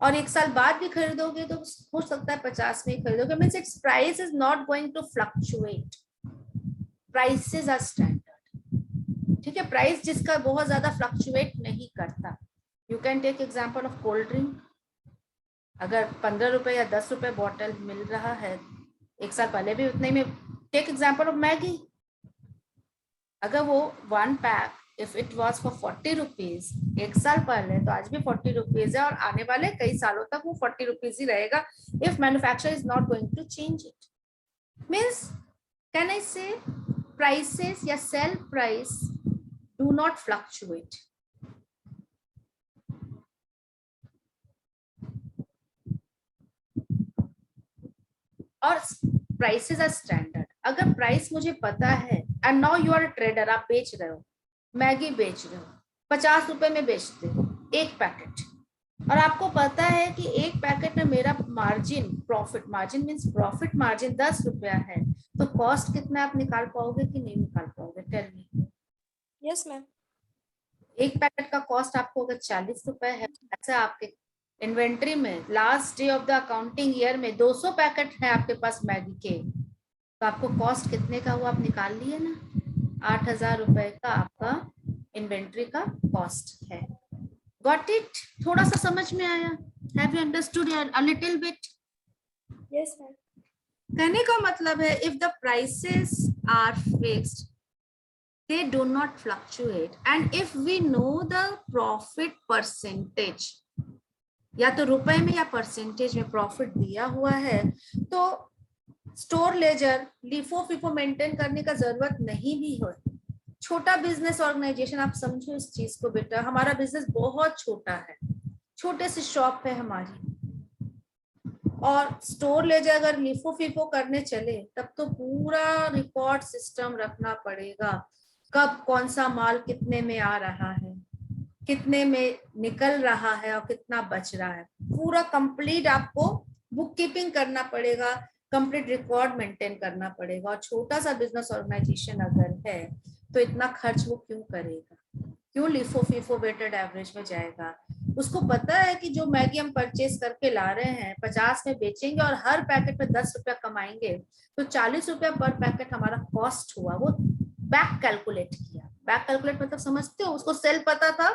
और एक साल बाद भी खरीदोगे तो हो सकता है 50 में ही खरीदोगे। Means it's price is not going to fluctuate, prices are standard. ठीक है, प्राइस जिसका बहुत ज्यादा फ्लक्चुएट नहीं करता। You can take example of cold drink, अगर 15 रुपए या 10 रुपए बॉटल मिल रहा है, एक साल पहले भी उतने में। टेक एग्जांपल ऑफ मैगी, अगर वो 1 pack if it was for 40 rupees एक साल पहले, तो आज भी 40 रुपीज है, और आने वाले कई सालों तक वो 40 रुपीज ही रहेगा, if manufacturer is not going to change it. Means can I say prices या sale price do not fluctuate. और प्राइसेस आर स्टैंडर्ड। अगर प्राइस मुझे पता है, and now you are a trader, आप बेच रहे हो, मैगी बेच रहे हो, 50 रुपए में बेचते हो एक पैकेट, और आपको पता है कि एक पैकेट में मेरा margin, profit margin means profit margin 10 रुपया है, तो कॉस्ट कितना आप निकाल पाओगे कि नहीं निकाल पाओगे? Tell me.
Yes ma'am.
एक पैकेट का कॉस्ट आपको अगर 40 रुपए है, ऐसा आपके इन्वेंट्री में last day of the accounting year में 200 पैकेट है आपके पास मैगी के, तो आपको कॉस्ट कितने का हुआ आप निकाल लिए ना? 8,000 रुपए का आपका इन्वेंट्री का कॉस्ट है। Got it? थोड़ा सा समझ में आया? Have you understood a little bit?
Yes ma'am.
कहने का मतलब है if the prices are fixed they do not fluctuate, and if we know the profit percentage, या तो रुपए में या परसेंटेज में प्रॉफिट दिया हुआ है, तो store laser LIFO FIFO maintain करने का जरूरत नहीं भी हो। छोटा बिजनेस ऑर्गेनाइजेशन, आप समझो इस चीज को बेटा, हमारा बिजनेस बहुत छोटा है, छोटे से शॉप है हमारी, और स्टोर लेजर अगर लिफो फिफो करने चले तब तो पूरा रिकॉर्ड सिस्टम रखना पड़ेगा, कब कौन सा माल कितने में आ रहा है, कितने में निकल रहा है और कितना बच रहा है, पूरा कंप्लीट आपको बुक कीपिंग करना पड़ेगा, कंप्लीट रिकॉर्ड मेंटेन करना पड़ेगा। और छोटा सा बिजनेस ऑर्गेनाइजेशन अगर है तो इतना खर्च वो क्यों करेगा, क्यों लिफो फिफो वेटेड एवरेज में जाएगा? उसको पता है कि जो मैगी हम परचेज करके ला रहे हैं 50 में बेचेंगे और हर पैकेट पे 10 रुपया कमाएंगे, तो 40 रुपया पर पैकेट हमारा कॉस्ट हुआ, वो बैक कैलकुलेट किया। बैक कैलकुलेट मतलब समझते हो? उसको सेल पता था,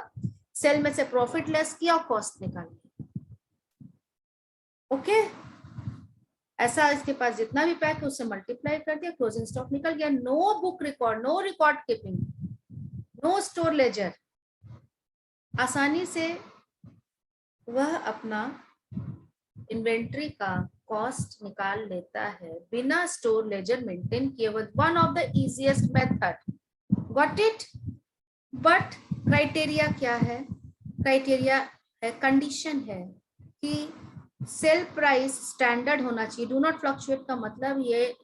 सेल में से प्रॉफिट लेस किया और कॉस्ट निकाल लिया। ओके, ऐसा इसके पास जितना भी पैक है उससे मल्टीप्लाई कर दिया, क्लोजिंग स्टॉक निकल गया। No book record, no record keeping, no store ledger, आसानी से वह अपना इन्वेंट्री का कॉस्ट निकाल लेता है बिना स्टोर लेजर मेंटेन किए हुए। One of the easiest method, got it? But criteria क्या है? क्राइटेरिया है, कंडीशन है कि सेल प्राइस स्टैंडर्ड होना चाहिए। डू नॉट फ्लक्चुएट का मतलब ये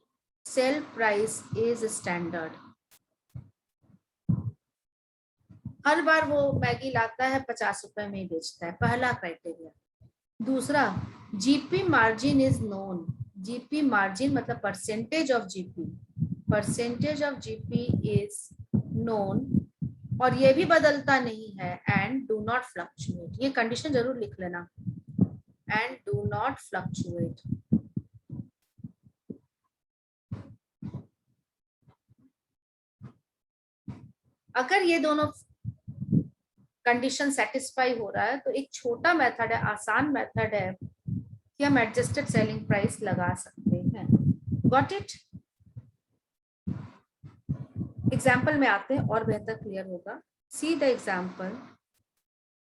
सेल प्राइस इज स्टैंडर्ड। हर बार वो मैगी लाता है 50 रुपए में ही बेचता है, पहला क्राइटेरिया। दूसरा, GP margin is known. GP margin मतलब percentage of GP, percentage of GP is known, और ये भी बदलता नहीं है। एंड डू नॉट फ्लक्चुएट, ये कंडीशन जरूर लिख लेना, एंड डू नॉट फ्लक्चुएट। अगर ये दोनों कंडीशन सेटिस्फाई हो रहा है तो एक छोटा मेथड है, आसान मेथड है कि हम एडजस्टेड सेलिंग प्राइस लगा सकते हैं। Got it? एग्जाम्पल में आते हैं और बेहतर क्लियर होगा। See the example,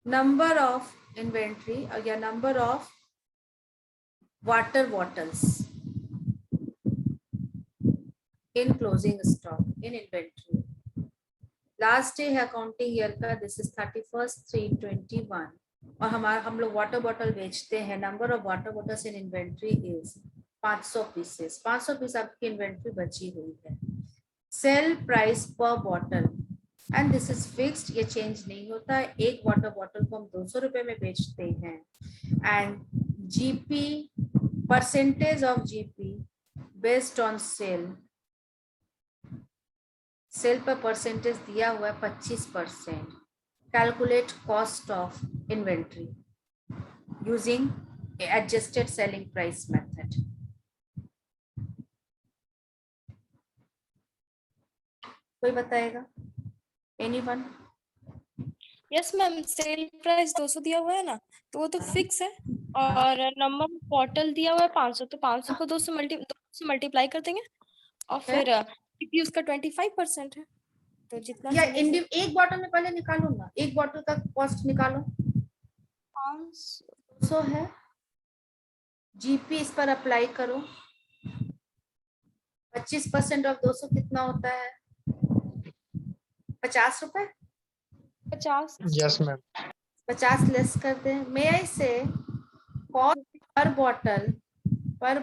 number of inventory या number of water bottles in closing stock in inventory. Last day है अकाउंटिंग ईयर का, दिस इज 31/3/21, और हम लोग वाटर बॉटल बेचते हैं। Number of water bottles in inventory is 500 pieces. 500 piece आपकी inventory बची हुई है। Sale price per bottle, and this is fixed, ये चेंज नहीं होता है। एक वाटर बॉटल को हम 200 रुपए में बेचते हैं। And GP, percentage of GP based on sale, sale पर परसेंटेज दिया हुआ है 25%। Calculate cost of inventory using adjusted selling price method. कोई बताएगा? Anyone?
Yes ma'am, sale price 200 दिया हुआ है ना, तो वो तो फिक्स है, और नंबर बॉटल दिया हुआ है 500, तो 500 को 2 से मल्टीप्लाई कर देंगे, और फिर क्योंकि उसका 25% है, तो जितना
या
selling है,
एक बॉटल में पहले निकालो ना, एक बॉटल का कॉस्ट निकालो। 200 है, जीपी इस पर अप्लाई करो, 25% ऑफ 200 कितना होता है? 50 रुपए।
50।
Yes ma'am.
50 लेस कर दें। मे आई से कॉस्ट पर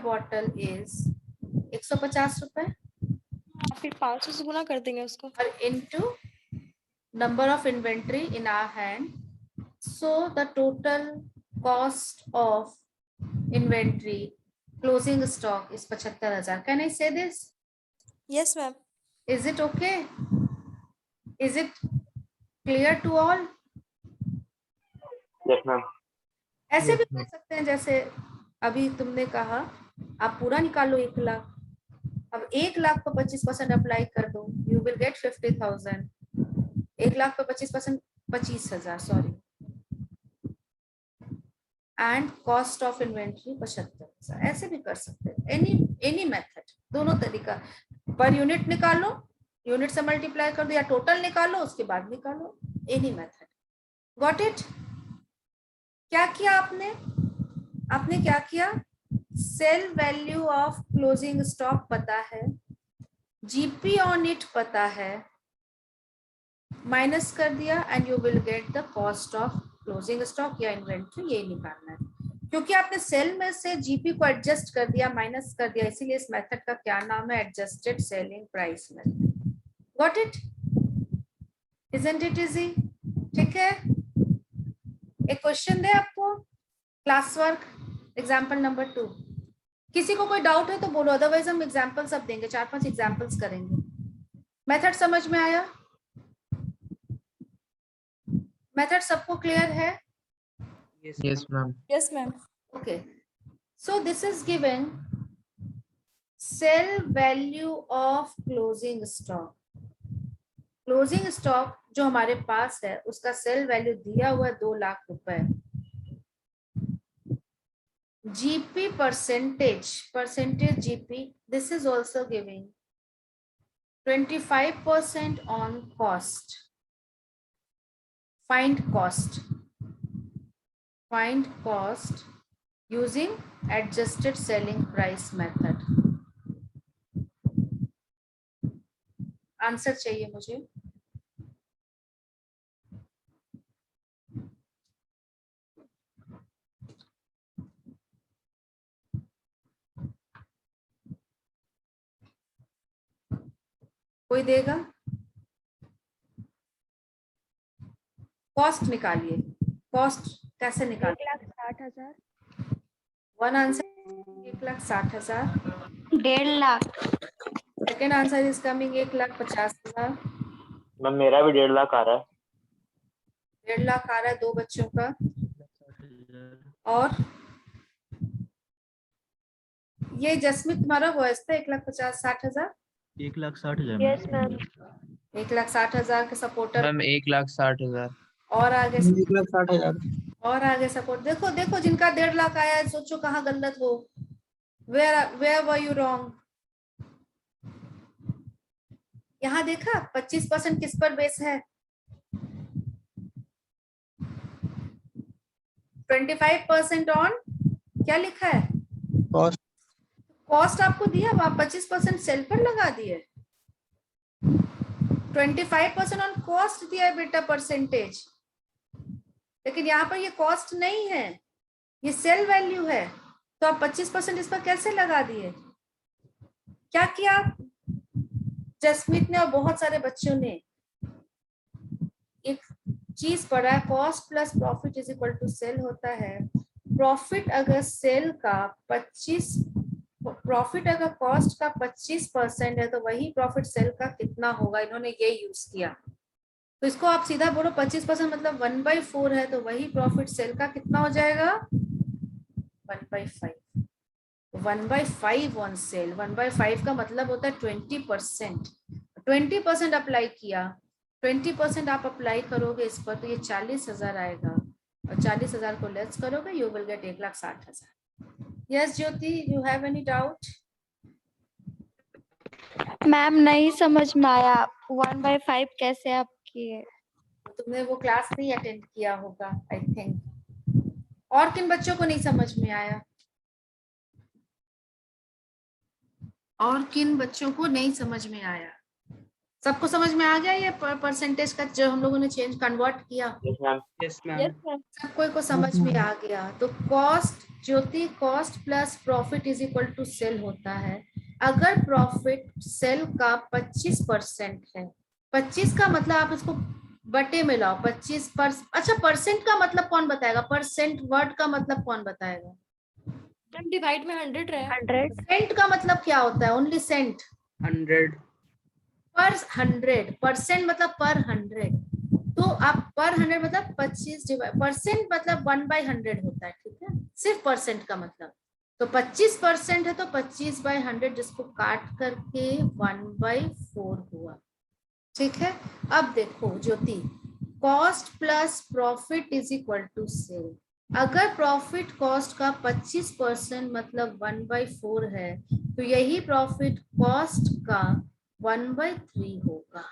बॉटल इज 150 रुपए,
फिर 500 से गुना कर देंगे उसको,
और into number of inventory in our hand, so the total cost of inventory closing stock is 75,000. Can I say this?
Yes, ma'am.
Is it okay? Is it clear to all?
Yes, ma'am.
ऐसे भी कर सकते हैं, जैसे अभी तुमने कहा आप पूरा निकालो 1 लाख, अब 1 लाख पर 25% अप्लाई कर दो, यू विल गेट 50,000. 1 लाख पर 25% 25,000, sorry, and cost of inventory 75,000. ऐसे भी कर सकते हैं, एनी मेथड, दोनों तरीका. पर यूनिट निकालो, यूनिट से मल्टीप्लाई कर दो, या टोटल निकालो उसके बाद निकालो, एनी मेथड. Got it? क्या किया आपने क्या किया? Sale value of closing stock पता है, जीपी ऑन इट पता है, माइनस कर दिया and you will get the cost of closing stock या इन्वेंट्री. ये निकालना है, क्योंकि आपने सेल में से जीपी को एडजस्ट कर दिया, माइनस कर दिया, इसीलिए इस मेथड का क्या नाम है? Adjusted selling price method. Got it? Isn't it easy? ठीक है. एक क्वेश्चन दे आपको, क्लास वर्क एग्जाम्पल नंबर 2. किसी को कोई डाउट है तो बोलो, अदरवाइज हम एग्जाम्पल सब देंगे, 4-5 एग्जाम्पल्स करेंगे. मेथड समझ में आया? मेथड सबको क्लियर है?
Yes, ma'am.
Yes, ma'am.
Okay, so this is given sell value of closing stock. Closing stock जो हमारे पास है उसका सेल वैल्यू दिया हुआ है 2 लाख रुपए. GP percentage GP, this is also giving 25% on cost. Find cost using adjusted selling price method. Answer चाहिए मुझे. कोई देगा? कॉस्ट निकालिए. कॉस्ट कैसे निकालिए?
1,60,000.
One answer 1,60,000.
1.5 lakh.
Second answer is coming 1,50,000.
Ma'am मेरा भी 1.5 लाख आ रहा है.
1.5 लाख आ रहा है 2 बच्चों का. और ये जसमीत तुम्हारा वॉइस था 1,50,000.
1,60,000.
Yes ma'am.
1,60,000 के सपोर्टर.
मैम 1,60,000.
और आगे
1,60,000.
और आगे सपोर्ट. देखो देखो जिनका 1.5 लाख आया है, सोचो कहाँ गलत हो. Where were you wrong? यहाँ देखा 25% किस पर बेस है? 25% ऑन क्या लिखा है?
Cost.
कॉस्ट आपको दिया, आप 25% सेल पर लगा दिए. 25% ऑन कॉस्ट दिया है बेटा परसेंटेज, लेकिन यहाँ पर ये कॉस्ट नहीं है, ये सेल वैल्यू है. तो आप 25% इस पर कैसे लगा दिए? क्या किया जसमीत ने और बहुत सारे बच्चों ने? एक चीज पढ़ा है, cost plus profit is equal to sale होता है. प्रॉफिट अगर सेल का 25, प्रॉफिट अगर कॉस्ट का 25% है तो वही प्रॉफिट सेल का कितना होगा? इन्होंने ये यूज किया. तो इसको आप सीधा बोलो 25% मतलब 1/4 है, तो वही प्रॉफिट सेल का कितना हो जाएगा? 1/5. 1/5 ऑन सेल. 1/5 का मतलब होता है 20%. 20% अप्लाई किया, 20% आप अप्लाई करोगे इस पर तो ये 40,000 आएगा, और 40,000 को लेस करोगे you will gate 1,60,000. Yes Jyoti, you have any doubt?
Ma'am नहीं समझ में आया, 1/5 कैसे आप किए?
तुमने वो क्लास नहीं अटेंड किया होगा आई थिंक. और किन बच्चों को नहीं समझ में आया? और किन बच्चों को नहीं समझ में आया? सबको समझ में आ गया ये परसेंटेज का जो हम लोगों ने चेंज कन्वर्ट किया?
Yes, ma'am.
Yes, ma'am.
Yes, ma'am.
सबको को समझ में आ गया. तो cost Jyoti, cost plus profit is equal to sale होता है. अगर प्रॉफिट सेल का 25% है, 25 का मतलब आप इसको बटे में लाओ 25%। अच्छा परसेंट का मतलब कौन बताएगा? परसेंट वर्ड का मतलब कौन बताएगा?
डिवाइड में 100 रहे।
100
सेंट का मतलब क्या होता है? Only Saint.
100
पर 100, परसेंट मतलब पर 100, तो आप पर 100 मतलब 25 डिवाइड, परसेंट मतलब 1/100 होता है, ठीक है, सिर्फ परसेंट का मतलब। तो 25% है तो 25/100, जिसको काट करके 1/4 हुआ, ठीक है। अब देखो Jyoti, cost plus profit is equal to sale. अगर प्रॉफिट कॉस्ट का 25% मतलब 1/4 है, तो यही प्रॉफिट कॉस्ट का 1/3 होगा।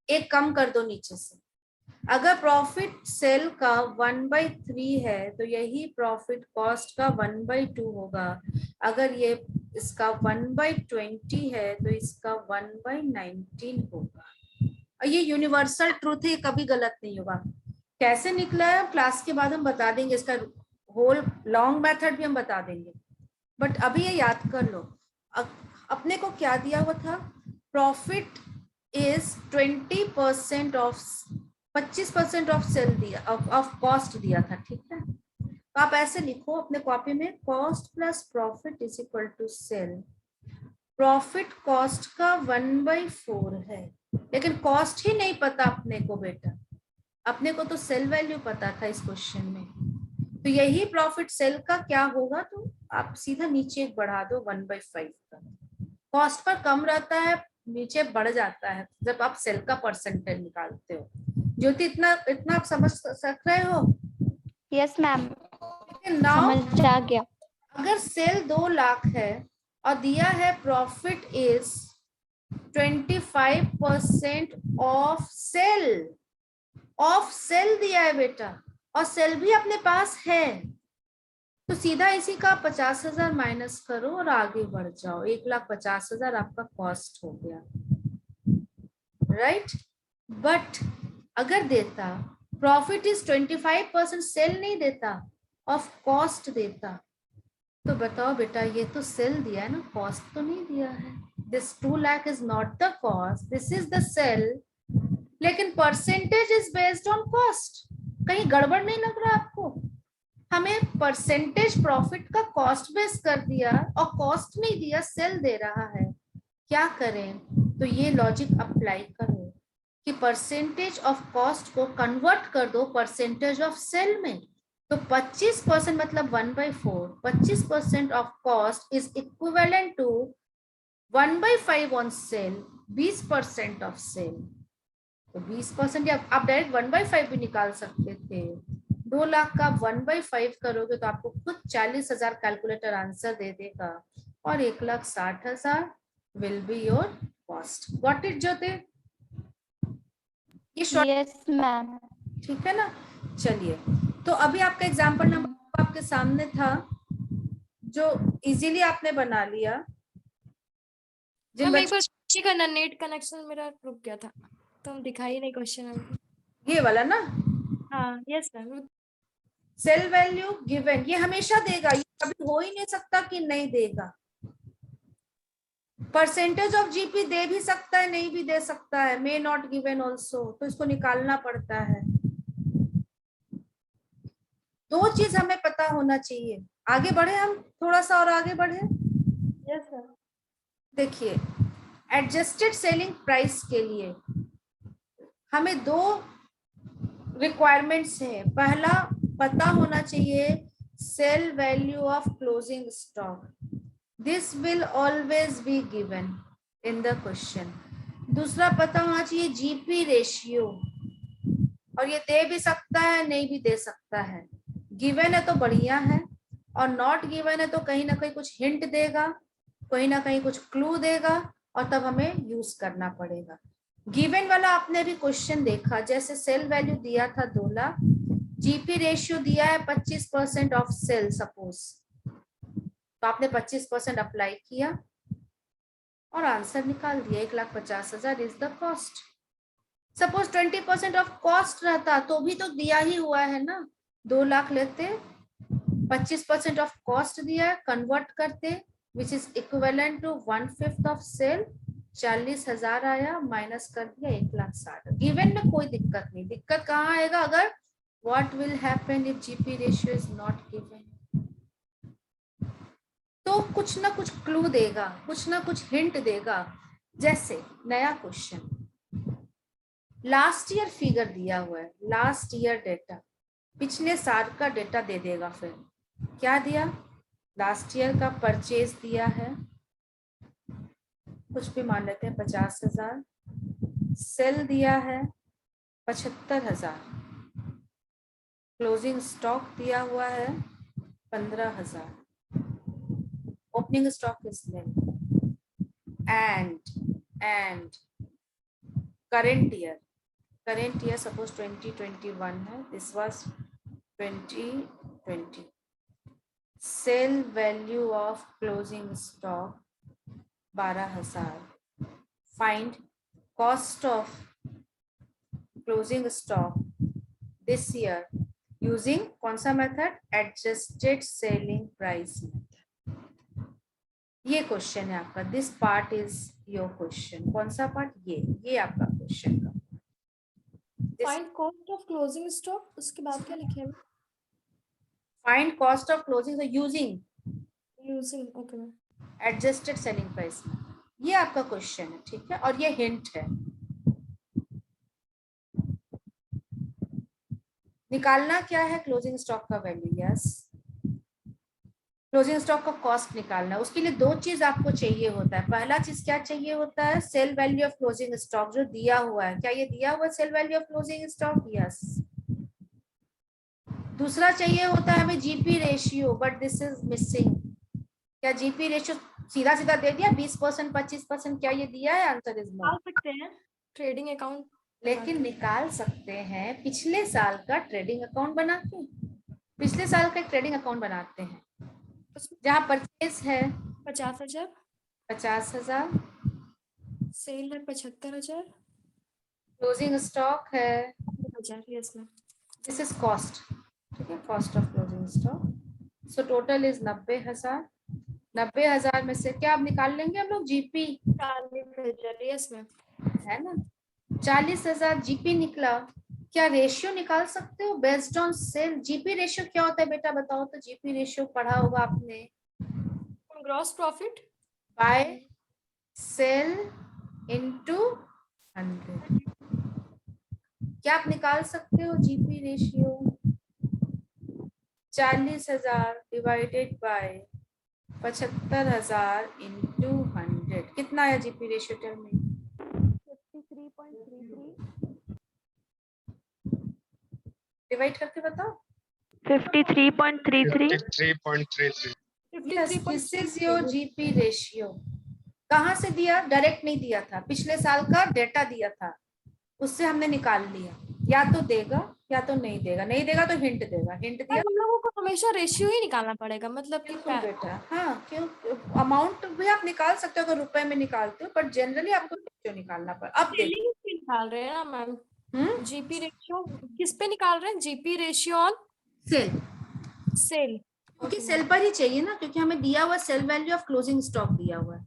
एक कम कर दो नीचे से। अगर प्रॉफिट सेल का 1/3 है, तो यही प्रॉफिट कॉस्ट का 1/2 होगा। अगर ये इसका 1/20 है, तो इसका 1/19 होगा। और ये यूनिवर्सल ट्रूथ है, कभी गलत नहीं होगा। कैसे निकला है क्लास के बाद हम बता देंगे, इसका होल लॉन्ग मेथड भी हम बता देंगे, बट अभी ये याद कर लो। अपने को क्या दिया हुआ था? Profit is 20% of 25% of sale दिया, ऑफ कॉस्ट दिया था, ठीक है। तो आप ऐसे लिखो अपने कॉपी में, cost plus profit is equal to sale. Profit cost का 1/4 है, लेकिन कॉस्ट ही नहीं पता अपने को बेटा, अपने को तो सेल वैल्यू पता था इस क्वेश्चन में। तो यही प्रॉफिट सेल का क्या होगा, तो आप सीधा नीचे एक बढ़ा दो 1/5 का। कॉस्ट पर कम रहता है, नीचे बढ़ जाता है जब आप सेल का परसेंटेज निकालते हो। ज्योति इतना इतना आप समझ सक रहे हो?
यस मैम,
नाउ
समझ आ गया।
अगर सेल 2 लाख है और दिया है profit is 25% of sale, of sale दिया है बेटा, और सेल भी अपने पास है, तो सीधा इसी का 50,000 माइनस करो और आगे बढ़ जाओ। 1,50,000 आपका कॉस्ट हो गया, राइट। बट अगर देता प्रॉफिट इज 25%, सेल नहीं देता, ऑफ कॉस्ट देता, तो बताओ बेटा ये तो सेल दिया है ना, कॉस्ट तो नहीं दिया है। This 2 lakh is not the cost, this is the sale, लेकिन percentage is based on cost. कहीं गड़बड़ नहीं लग रहा आपको? हमें परसेंटेज प्रॉफिट का कॉस्ट बेस कर दिया और कॉस्ट नहीं दिया, सेल दे रहा है। क्या करें? तो ये लॉजिक अप्लाई करो कि परसेंटेज ऑफ कॉस्ट को कन्वर्ट कर दो परसेंटेज ऑफ सेल में। तो 25% मतलब 1/4, 25% of cost is equivalent to 1/5 on sale, 20% of sale. तो 20% या आप डायरेक्ट 1/5 भी निकाल सकते थे। 2 लाख का 1/5 करोगे तो आपको खुद 40,000 कैलकुलेटर आंसर दे देगा, और 1,60,000 will be your cost. Got it Jyoti? ये शॉर्ट,
यस मैम।
ठीक है ना। चलिए, तो अभी आपका एग्जाम्पल नंबर आपके सामने था, जो इजीली आपने बना लिया। जिन
मैम एक बार
बच्चों,
चेक करना, नेट कनेक्शन मेरा रुक गया था तो हम दिखाई नहीं क्वेश्चन हमको।
ये वाला ना,
हाँ yes ma'am.
Sale value given, ये हमेशा देगा, ये कभी हो ही नहीं सकता कि नहीं देगा। परसेंटेज ऑफ जीपी दे भी सकता है, नहीं भी दे सकता है, मे नॉट गिवन ऑल्सो, तो इसको निकालना पड़ता है। दो चीज हमें पता होना चाहिए। आगे बढ़े हम, थोड़ा सा और आगे बढ़े।
Yes sir.
देखिए, एडजस्टेड सेलिंग प्राइस के लिए हमें 2 रिक्वायरमेंट्स है। पहला, पता होना चाहिए sale value of closing stock, this will always be given in the question. दूसरा, पता होना चाहिए जीपी रेशियो, और ये दे भी सकता है नहीं भी दे सकता है। गिवन है तो बढ़िया है, और नॉट गिवन है तो कहीं ना कहीं कुछ हिंट देगा, कहीं ना कहीं कुछ क्लू देगा, और तब हमें यूज करना पड़ेगा। गिवन वाला आपने भी क्वेश्चन देखा, जैसे सेल वैल्यू दिया था 2 लाख, जीपी रेशियो दिया है 25% ऑफ सेल सपोज, तो आपने 25% अप्लाई किया और आंसर निकाल दिया, 1,50,000 is the cost. Suppose 20% of cost रहता तो भी तो दिया ही हुआ है ना, 2 लाख लेते, 25% ऑफ कॉस्ट दिया है, कन्वर्ट करते, which is equivalent to 1/5 of sale, 40,000 आया, माइनस कर दिया 1,60,000। गिवन में कोई दिक्कत नहीं, दिक्कत कहाँ आएगा अगर what will happen if GP ratio is not given. तो कुछ ना कुछ क्लू देगा, कुछ ना कुछ हिंट देगा। जैसे नया क्वेश्चन, लास्ट ईयर फिगर दिया हुआ है, लास्ट ईयर डेटा, पिछले साल का डेटा दे देगा। फिर क्या दिया, लास्ट ईयर का परचेज दिया है, कुछ भी मान लेते हैं 50,000, सेल दिया है 75,000, क्लोजिंग स्टॉक दिया हुआ है 15,000, opening stock is nil, and current year suppose 2021 है, this was 2020। Sale value of closing stock 12,000। Find cost of closing stock this year using कौन सा method, adjusted selling price method. ये question है आपका, this part is your question. कौन सा part, ये आपका क्वेश्चन का।
Find cost of closing stock, उसके बाद क्या लिखे हैं?
Find cost of closing using
using, okay ma'am.
Adjusted selling price, ये आपका क्वेश्चन है, ठीक है। और ये हिंट है, निकालना क्या है, क्लोजिंग स्टॉक का वैल्यू, यस, क्लोजिंग स्टॉक का कॉस्ट निकालना है। उसके लिए दो चीज आपको चाहिए होता है। पहला चीज क्या चाहिए होता है, sale value of closing stock जो दिया हुआ है। क्या ये दिया हुआ sale value of closing stock, yes. दूसरा चाहिए होता है हमें GP ratio, but this is missing. क्या जीपी रेशियो सीधा सीधा दे दिया 20%, 25%, क्या ये दिया है, आंसर इज नो।
निकाल सकते हैं ट्रेडिंग अकाउंट,
लेकिन निकाल सकते हैं पिछले साल का ट्रेडिंग अकाउंट बना के। पिछले साल का एक ट्रेडिंग अकाउंट बनाते हैं जहाँ परचेज है
50,000,
50,000,
सेल है 75,000,
क्लोजिंग स्टॉक है,
1,000, yes ma'am.
This is cost, ठीक है, cost of closing stock. So total is 90,000। 90,000 में से क्या आप निकाल लेंगे हम लोग, जीपी
40,000, यस मैम।
है ना। 40,000 जीपी निकला। क्या रेशियो निकाल सकते हो based on cell? GP ratio क्या होता है बेटा, बताओ तो। जीपी रेशियो पढ़ा होगा आपने,
gross profit
by sale into 100। क्या आप निकाल सकते हो GP ratio? 40,000 divided by 75,000 into 100, कितना आया GP ratio, tell me.
53.33।
Divide करके बताओ।
53.33।
Yes, this is your GP ratio. कहाँ से दिया, डायरेक्ट नहीं दिया था, पिछले साल का डेटा दिया था, उससे हमने निकाल लिया। या तो देगा या तो नहीं देगा, नहीं देगा तो हिंट देगा, हिंट दिया।
हम लोगों को हमेशा रेशियो ही निकालना पड़ेगा, मतलब कि
क्यों बेटा, हाँ क्यों, अमाउंट भी आप निकाल सकते हो अगर रुपए में निकालते हो, बट जनरली आपको रेशियो निकालना पड़ेगा। अब देखो,
निकाल रहे हैं ना मैम, जीपी रेशियो किस पे निकाल रहे हैं? GP ratio on
sale,
sale,
क्योंकि सेल पर ही चाहिए ना, क्योंकि हमें दिया हुआ sale value of closing stock दिया हुआ है।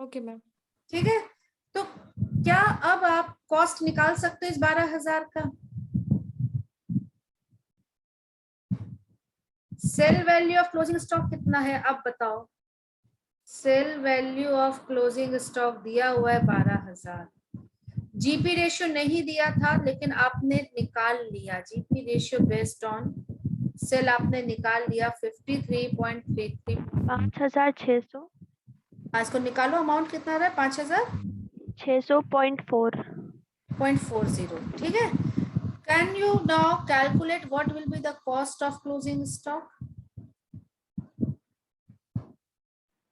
Okay ma'am.
ठीक है, तो क्या अब आप कॉस्ट निकाल सकते हो इस 12,000 का? Sale value of closing stock कितना है, अब बताओ। Sale value of closing stock दिया हुआ है 12,000। जीपी रेशियो नहीं दिया था, लेकिन आपने निकाल लिया GP ratio based on cell, आपने निकाल लिया 53.33।
5,600।
इसको निकालो, अमाउंट कितना रहा है,
5,600.40।
ठीक है। Can you now calculate what will be the cost of closing stock?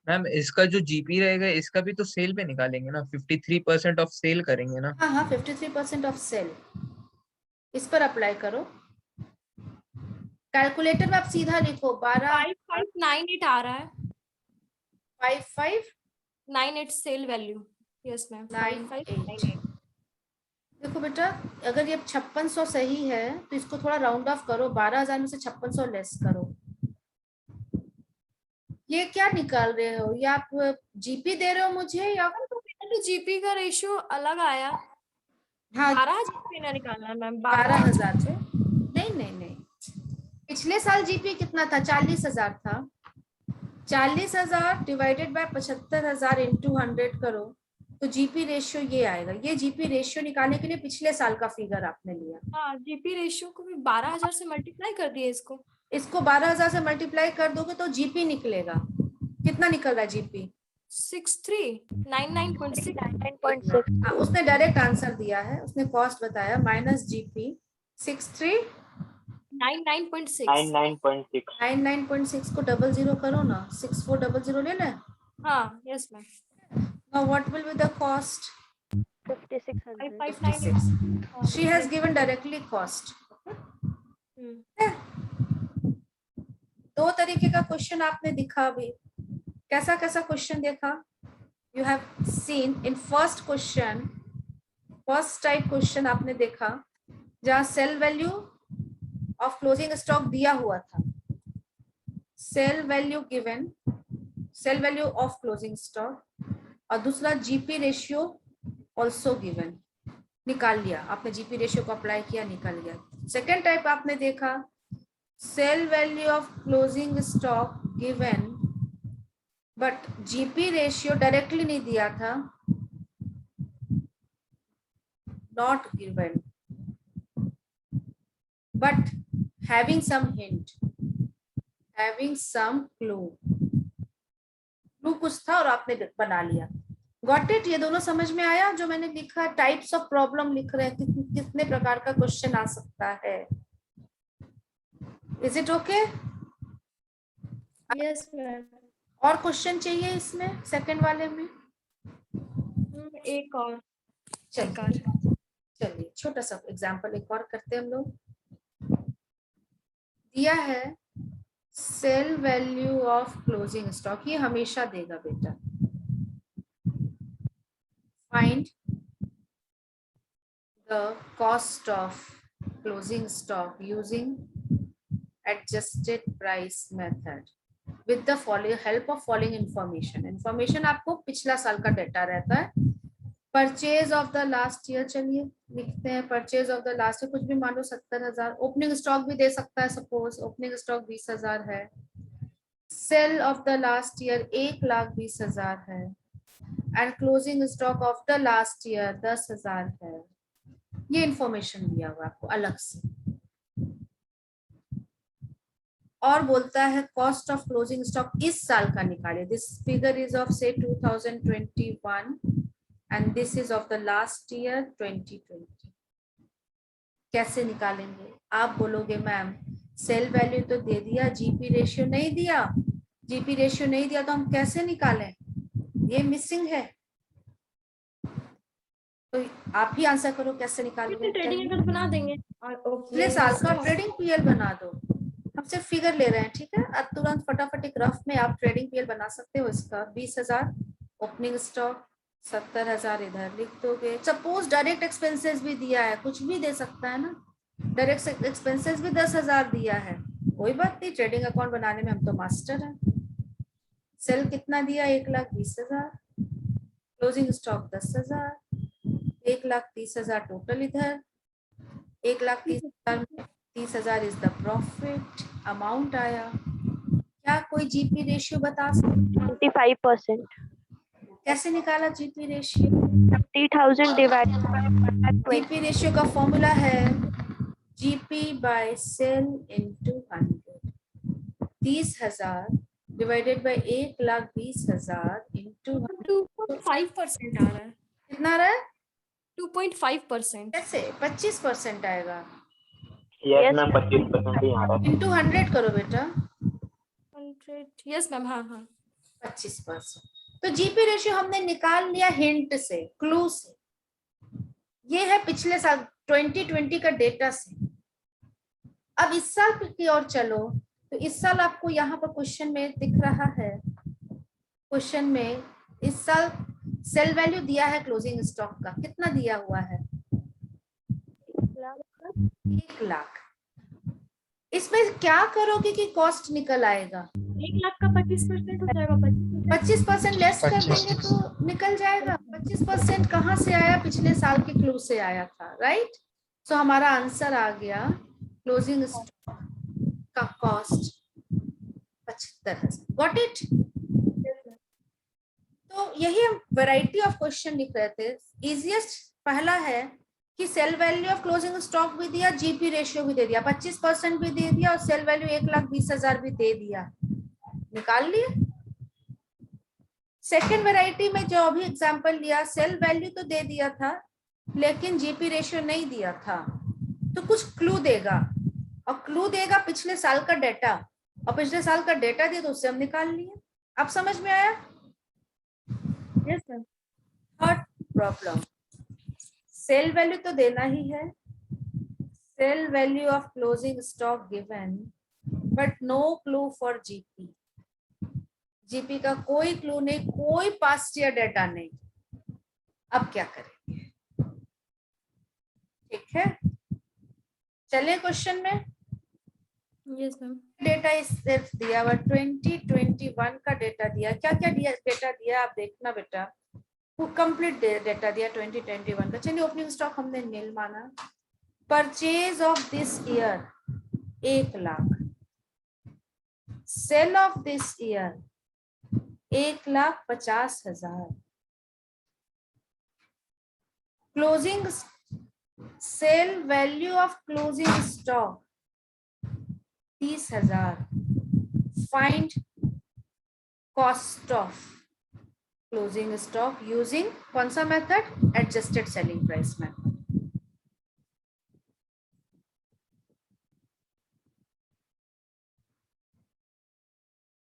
Ma'am इसका जो जीपी रहेगा इसका भी तो सेल पे निकालेंगे ना, 53% ऑफ सेल करेंगे ना।
हाँ 53% ऑफ सेल, इस पर अप्लाई करो। कैलकुलेटर में आप सीधा लिखो
5598 आ रहा है,
5598
सेल वैल्यू, यस मैम, 5598।
देखो बेटा, अगर ये 5600 सही है तो इसको थोड़ा राउंड ऑफ करो, 12,000 में से 5600 लेस करो। ये क्या निकाल रहे हो, ये आप जीपी दे रहे हो मुझे या
तो जीपी का रेशियो अलग आया।
हाँ
12,000 ना निकालना है मैम,
12,000 से नहीं नहीं नहीं, पिछले साल जीपी कितना था? 40,000 था। 40,000 डिवाइडेड बाय 75,000 इंटू 100 करो तो जीपी रेशियो ये आएगा। ये जीपी रेशियो निकालने के लिए पिछले साल का फिगर आपने लिया।
हाँ, जीपी रेशियो को भी 12,000 से मल्टीप्लाई कर दिए इसको।
इसको 12,000 से मल्टीप्लाई कर दोगे तो जीपी निकलेगा। कितना निकल रहा है जीपी?
63,99.6।
9.6
हाँ, उसने डायरेक्ट आंसर दिया है, उसने कॉस्ट बताया माइनस जीपी
99.6।
99.6 को 00 करो ना, 6400 ले लें।
हाँ yes ma'am.
Now what will be the cost?
5600
559।
She has given directly cost. दो तरीके का क्वेश्चन आपने दिखा अभी। कैसा कैसा क्वेश्चन देखा? You have seen in first question, first type question आपने देखा जहाँ sale value of closing stock दिया हुआ था, sale value given, sale value of closing stock, और दूसरा जीपी रेशियो ऑल्सो गिवन, निकाल लिया आपने, जीपी रेशियो को अप्लाई किया, निकाल लिया। सेकेंड टाइप आपने देखा sale value of closing stock given but GP ratio directly नहीं दिया था, not given but having some hint, having some clue, clue कुछ था और आपने बना लिया। Got it? ये दोनों समझ में आया जो मैंने लिखा? टाइप्स ऑफ प्रॉब्लम लिख रहे हैं, कितने प्रकार का क्वेश्चन आ सकता है। Is it okay?
Yes ma'am.
और क्वेश्चन चाहिए इसमें सेकंड वाले में?
एक और
चलिए छोटा सा एग्जांपल एक और करते हैं हम लोग। दिया है sale value of closing stock, ये हमेशा देगा बेटा। Find the cost of closing stock using adjusted price method with the following help of following information आपको पिछला साल का डेटा रहता है। Purchase of the last year, चलिए लिखते हैं purchase of the last year, कुछ भी मान लो 70,000। ओपनिंग स्टॉक भी दे सकता है, सपोज ओपनिंग स्टॉक 20,000 है। Sale of the last year 1,20,000 है and closing stock of the last year 10,000 है। ये इंफॉर्मेशन दिया हुआ आपको अलग से। और बोलता है कॉस्ट ऑफ क्लोजिंग स्टॉक इस साल का निकालिए। दिस फिगर इज ऑफ से 2021 and this is of the last year 2020। कैसे निकालेंगे? आप बोलोगे मैम सेल वैल्यू तो दे दिया, जीपी रेशियो नहीं दिया, जीपी रेशियो नहीं दिया तो हम कैसे निकालें? ये मिसिंग है। तो आप ही आंसर करो कैसे निकालोगे?
ट्रेडिंग अकाउंट बना देंगे।
पिछले साल का ट्रेडिंग पीएल बना दो। हम सिर्फ फिगर ले रहे हैं, ठीक है? अब तुरंत फटाफट एक रफ में आप ट्रेडिंग पीएल बना सकते हो। इसका 20,000 ओपनिंग स्टॉक, 70,000 इधर लिख दोगे। सपोज डायरेक्ट एक्सपेंसेस भी दिया है, कुछ भी दे सकता है ना, डायरेक्ट एक्सपेंसेस भी 10,000 दिया है, कोई बात नहीं, ट्रेडिंग अकाउंट बनाने में हम तो मास्टर हैं। सेल कितना दिया? 1,20,000, क्लोजिंग स्टॉक 10,000, 1,30,000 टोटल इधर, 1,30,000 में 30,000 इज द प्रॉफिट अमाउंट आया। क्या कोई जीपी रेशियो बता सकते?
25%।
कैसे निकाला GP ratio?
30,000 divided by 120।
GP ratio का फॉर्मूला है GP by sale into 100। 30,000 divided by 1,20,000 into
2.5% आ रहा है।
कितना आ रहा है?
2.5%।
कैसे? 25% आएगा।
यस मैम 25% ही आ रहा है।
इनटू 100 करो बेटा।
100 यस मैम। हाँ हाँ
25%। तो जीपी रेशियो हमने निकाल लिया हिंट से, क्लू से। ये है पिछले साल 2020 का डेटा से। अब इस साल की ओर चलो तो इस साल आपको यहाँ पर क्वेश्चन में दिख रहा है, क्वेश्चन में इस साल सेल वैल्यू दिया है क्लोजिंग स्टॉक का, कितना दिया हुआ है? 1,00,000। इसमें क्या करोगे कि कॉस्ट निकल आएगा?
1 लाख का 25% हो जाएगा,
25% लेस कर
25
देंगे तो निकल जाएगा। 25% कहाँ से आया? पिछले साल के क्लोज से आया था, राइट। सो हमारा आंसर आ गया क्लोजिंग स्टॉक का कॉस्ट 75,000। Got it? तो यही हम वैरायटी ऑफ क्वेश्चन लिख रहे थे। इजिएस्ट पहला है कि sale value of closing stock भी दिया, जीपी रेशियो भी दे दिया, 25% भी दे दिया और सेल वैल्यू 1,20,000 भी दे दिया, निकाल लिए। सेकेंड वैरायटी में जो अभी एग्जांपल लिया, सेल वैल्यू तो दे दिया था लेकिन जीपी रेशियो नहीं दिया था, तो कुछ क्लू देगा और क्लू देगा पिछले साल का डेटा, और पिछले साल का डेटा दिया तो उससे हम निकाल लिए। अब समझ में आया?
Yes ma'am.
Third problem, sale value तो देना ही है, sale value of closing stock given but no clue for GP. GP का कोई क्लू नहीं, कोई पास्ट ईयर डेटा नहीं। अब क्या करेंगे? ठीक है, चलिए क्वेश्चन में।
Yes ma'am.
डेटा इस सिर्फ दिया हुआ 2021 का डेटा दिया। क्या क्या दिया डेटा दिया आप देखना बेटा, वो कंप्लीट डेटा दिया 2021 का। चलिए ओपनिंग स्टॉक हमने नील माना। Purchase of this year 1 lakh, sale of this year 1,50,000, closing sale value of closing stock 30,000, find cost of closing stock using कौन सा method? Adjusted selling price method.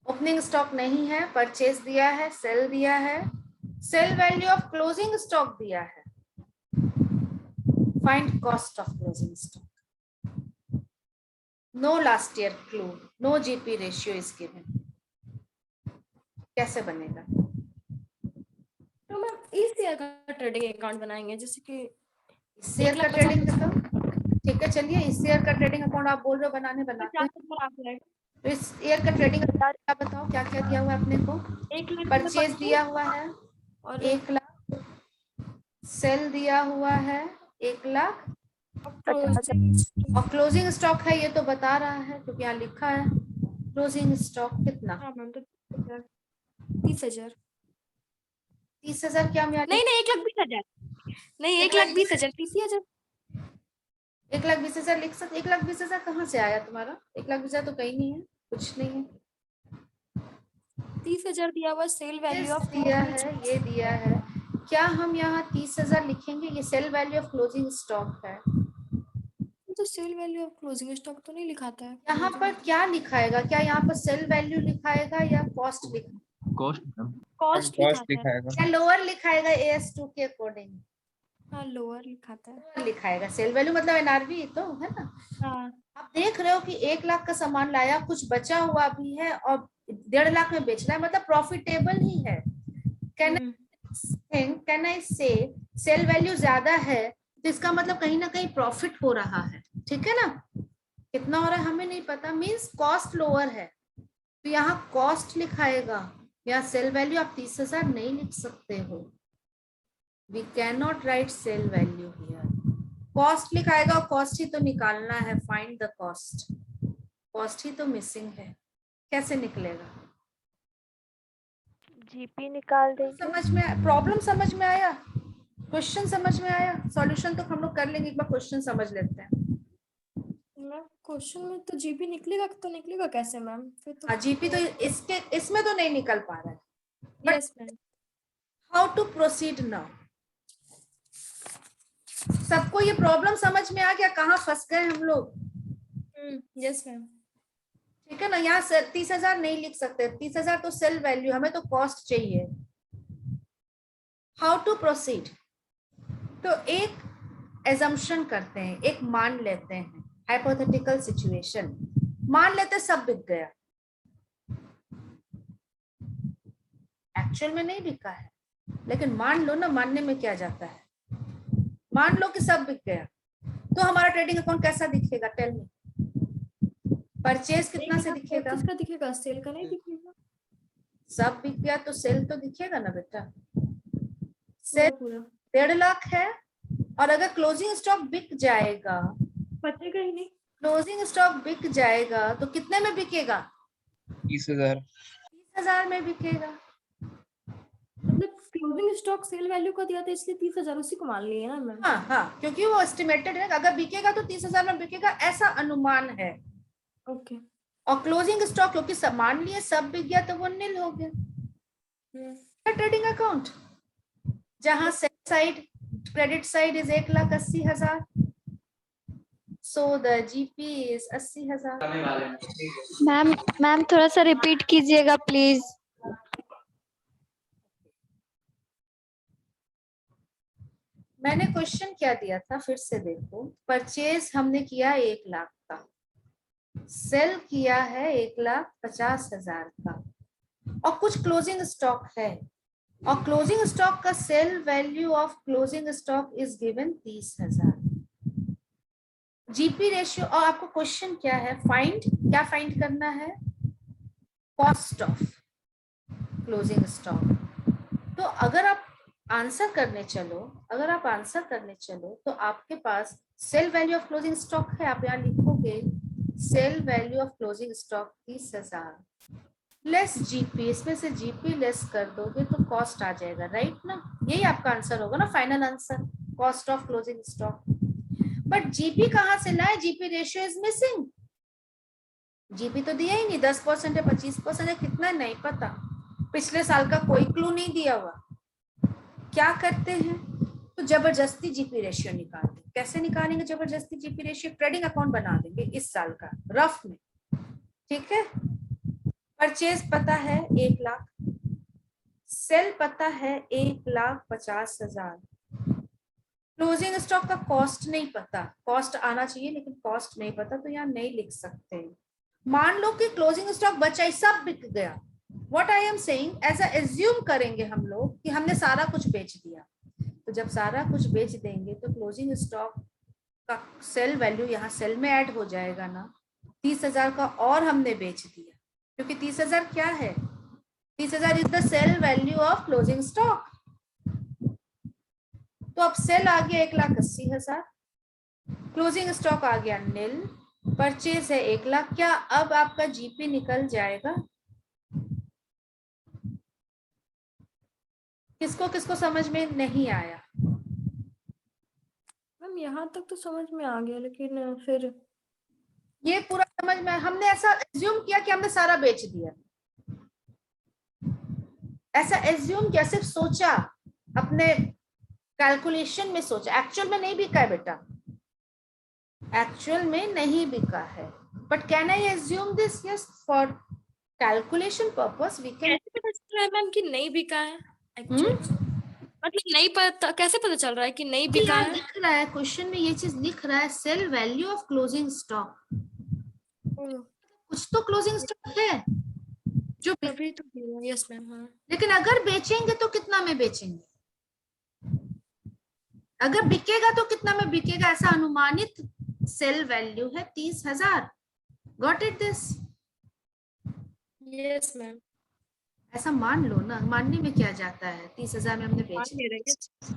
Opening stock नहीं है, purchase दिया है, sale दिया है, sale value of closing stock दिया है, find cost of closing stock. No last year clue, no GP ratio is given. कैसे बनेगा?
तो मैम इस ईयर का ट्रेडिंग अकाउंट बनाएंगे, जैसे कि
इस ईयर का ट्रेडिंग अकाउंट, ठीक है। चलिए इस ईयर का ट्रेडिंग अकाउंट आप बोल रहे हो बनाने, बनाते हैं। तो इस ईयर का ट्रेडिंग क्या बताओ, क्या क्या दिया हुआ है अपने को?
1 लाख
परचेज दिया हुआ है
और
1 लाख, सेल दिया हुआ है 1 लाख, और क्लोजिंग स्टॉक है ये तो बता रहा है क्योंकि यहाँ लिखा है क्लोजिंग स्टॉक कितना।
हाँ मैम, तो 30,000।
30,000 क्या हम यहाँ
नहीं 1,20,000 नहीं 1,20,000 30,000
1,20,000 लिख सकते? 1,20,000 कहाँ से आया तुम्हारा? 1,20,000 तो कहीं नहीं है, कुछ नहीं है।
30,000 दिया हुआ सेल वैल्यू ऑफ
दिया है, ये दिया है। क्या हम यहाँ 30,000 लिखेंगे? ये sale value of closing stock है।
तो sale value of closing stock तो नहीं लिखाता है।
यहाँ पर क्या लिखाएगा? क्या यहाँ पर सेल वैल्यू लिखाएगा या कॉस्ट लिखाएगा?
कॉस्ट
कॉस्ट
कॉस्ट
लिखाता है।
दिखाएगा।
या लोअर लिखाएगा AS2 के अकॉर्डिंग?
हाँ लोअर लिखाता है।
लिखाएगा। सेल वैल्यू मतलब NRV तो है ना।
हाँ
आप देख रहे हो कि 1 लाख का सामान लाया, कुछ बचा हुआ भी है और 1.5 लाख में बेच रहा है, मतलब प्रॉफिटेबल ही है। कैन आई से सेल वैल्यू ज्यादा है तो इसका मतलब कहीं ना कहीं प्रॉफिट हो रहा है, ठीक है ना। कितना हो रहा है हमें नहीं पता, मींस कॉस्ट लोअर है, तो यहाँ कॉस्ट लिखाएगा। यहाँ सेल वैल्यू आप 30,000 नहीं लिख सकते हो, we can not write sale value here. Cost लिखाएगा और कॉस्ट ही तो निकालना है, फाइंड द कॉस्ट। कॉस्ट ही तो मिसिंग है, कैसे निकलेगा?
जीपी निकाल देंगे।
समझ में, प्रॉब्लम समझ में आया, क्वेश्चन समझ में आया? सॉल्यूशन तो हम लोग कर लेंगे, एक बार क्वेश्चन समझ लेते हैं।
मैम क्वेश्चन में तो जीपी निकलेगा तो निकलेगा कैसे मैम? फिर तो
जीपी तो इसमें तो नहीं निकल पा रहा है।
Yes ma'am.
How to proceed now? सबको ये प्रॉब्लम समझ में आ गया, कहाँ फंस गए हम लोग?
Yes ma'am.
ठीक है ना। यहाँ 30,000 नहीं लिख सकते, 30,000 तो सेल वैल्यू, हमें तो कॉस्ट चाहिए। How to proceed? तो एक एजम्पशन करते हैं, एक मान लेते हैं, हाइपोथेटिकल सिचुएशन मान लेते सब बिक गया। एक्चुअल में नहीं बिका है, लेकिन मान लो ना, मानने में क्या जाता है। मान लो कि सब बिक गया, तो हमारा ट्रेडिंग अकाउंट कैसा दिखेगा? Tell me. परचेज कितना से
नहीं,
दिखेगा?
purchase का दिखेगा, सेल का नहीं दिखेगा।
सब बिक गया तो सेल तो दिखेगा ना बेटा। सेल
पूरा
1.5 लाख है, और अगर क्लोजिंग स्टॉक बिक जाएगा,
बचेगा ही नहीं।
क्लोजिंग स्टॉक बिक जाएगा तो कितने में बिकेगा?
30,000।
30,000 में बिकेगा।
मतलब क्लोजिंग स्टॉक सेल वैल्यू का दिया था इसलिए 30,000 उसी को मान लिए ना मैम।
हाँ हाँ, क्योंकि वो एस्टिमेटेड है, अगर बिकेगा तो 30,000 में बिकेगा, ऐसा अनुमान है।
ओके।
और क्लोजिंग स्टॉक क्योंकि सब मान लिए सब बिक गया तो वो नील हो गया। ट्रेडिंग अकाउंट जहां sell side credit side is 1,80,000, so the GP is 80,000।
Ma'am थोड़ा सा रिपीट कीजिएगा प्लीज।
मैंने क्वेश्चन क्या दिया था फिर से देखो। परचेज हमने किया 1 लाख का, सेल किया है 1,50,000 का, और कुछ क्लोजिंग स्टॉक है, और क्लोजिंग स्टॉक का sale value of closing stock is given 30,000। GP ratio, और आपको क्वेश्चन क्या है, क्या फाइंड करना है? Cost of closing stock. तो अगर आप आंसर करने चलो तो आपके पास sale value of closing stock है, आप यहाँ लिखोगे sale value of closing stock 30,000 less GP, इसमें से जीपी लेस कर दोगे तो कॉस्ट आ जाएगा, राइट ना? यही आपका आंसर होगा ना, final answer, cost of closing stock. But GP कहाँ से लाए? GP ratio is missing. GP तो दिया ही नहीं, 10% है, 25% है, कितना नहीं पता, पिछले साल का कोई क्लू नहीं दिया हुआ। क्या करते हैं? तो जबरदस्ती जीपी रेशियो निकालते। कैसे निकालेंगे जबरदस्ती जीपी रेशियो? ट्रेडिंग अकाउंट बना देंगे इस साल का रफ में, ठीक है? परचेज पता है 1 लाख, सेल पता है 1,50,000, क्लोजिंग स्टॉक का कॉस्ट नहीं पता, कॉस्ट आना चाहिए लेकिन कॉस्ट नहीं पता, तो यहाँ नहीं लिख सकते। मान लो कि क्लोजिंग स्टॉक बचा ही, सब बिक गया। व्हाट आई एम सेइंग, ऐसा एज्यूम करेंगे हम लोग कि हमने सारा कुछ बेच दिया। तो जब सारा कुछ बेच देंगे तो क्लोजिंग स्टॉक का सेल वैल्यू यहाँ सेल में ऐड हो जाएगा ना, 30,000 का और हमने बेच दिया, क्योंकि 30,000 क्या है? 30,000 is the sale value of closing stock. तो अब सेल आ गया 1,80,000, क्लोजिंग स्टॉक आ गया नील, परचेज है 1 लाख। क्या अब आपका जीपी निकल जाएगा? किसको किसको समझ में नहीं आया?
मैम यहाँ तक तो समझ में आ गया, लेकिन फिर
ये पूरा समझ में, हमने ऐसा एज्यूम किया कि हमने सारा बेच दिया, ऐसा एज्यूम किया, सिर्फ सोचा, अपने कैलकुलेशन में सोचा। एक्चुअल में नहीं बिका है बेटा, एक्चुअल में नहीं बिका है। But can I assume this? Yes, for calculation purpose we can.
कैसे पता चल रहा है मैम कि नहीं बिका है एक्चुअली? मतलब नहीं पता, कैसे पता चल रहा है कि नहीं बिका
यहाँ
है?
लिख रहा है क्वेश्चन में, ये चीज लिख रहा है, sale value of closing stock. कुछ तो क्लोजिंग स्टॉक है जो
तभी तो यस मैम। हाँ,
लेकिन अगर बेचेंगे तो कितना में बेचेंगे? अगर बिकेगा तो कितना में बिकेगा? ऐसा अनुमानित सेल वैल्यू है 30,000। Got it this?
Yes ma'am.
ऐसा मान लो ना, मानने में क्या जाता है? 30,000 में हमने बेच दिया,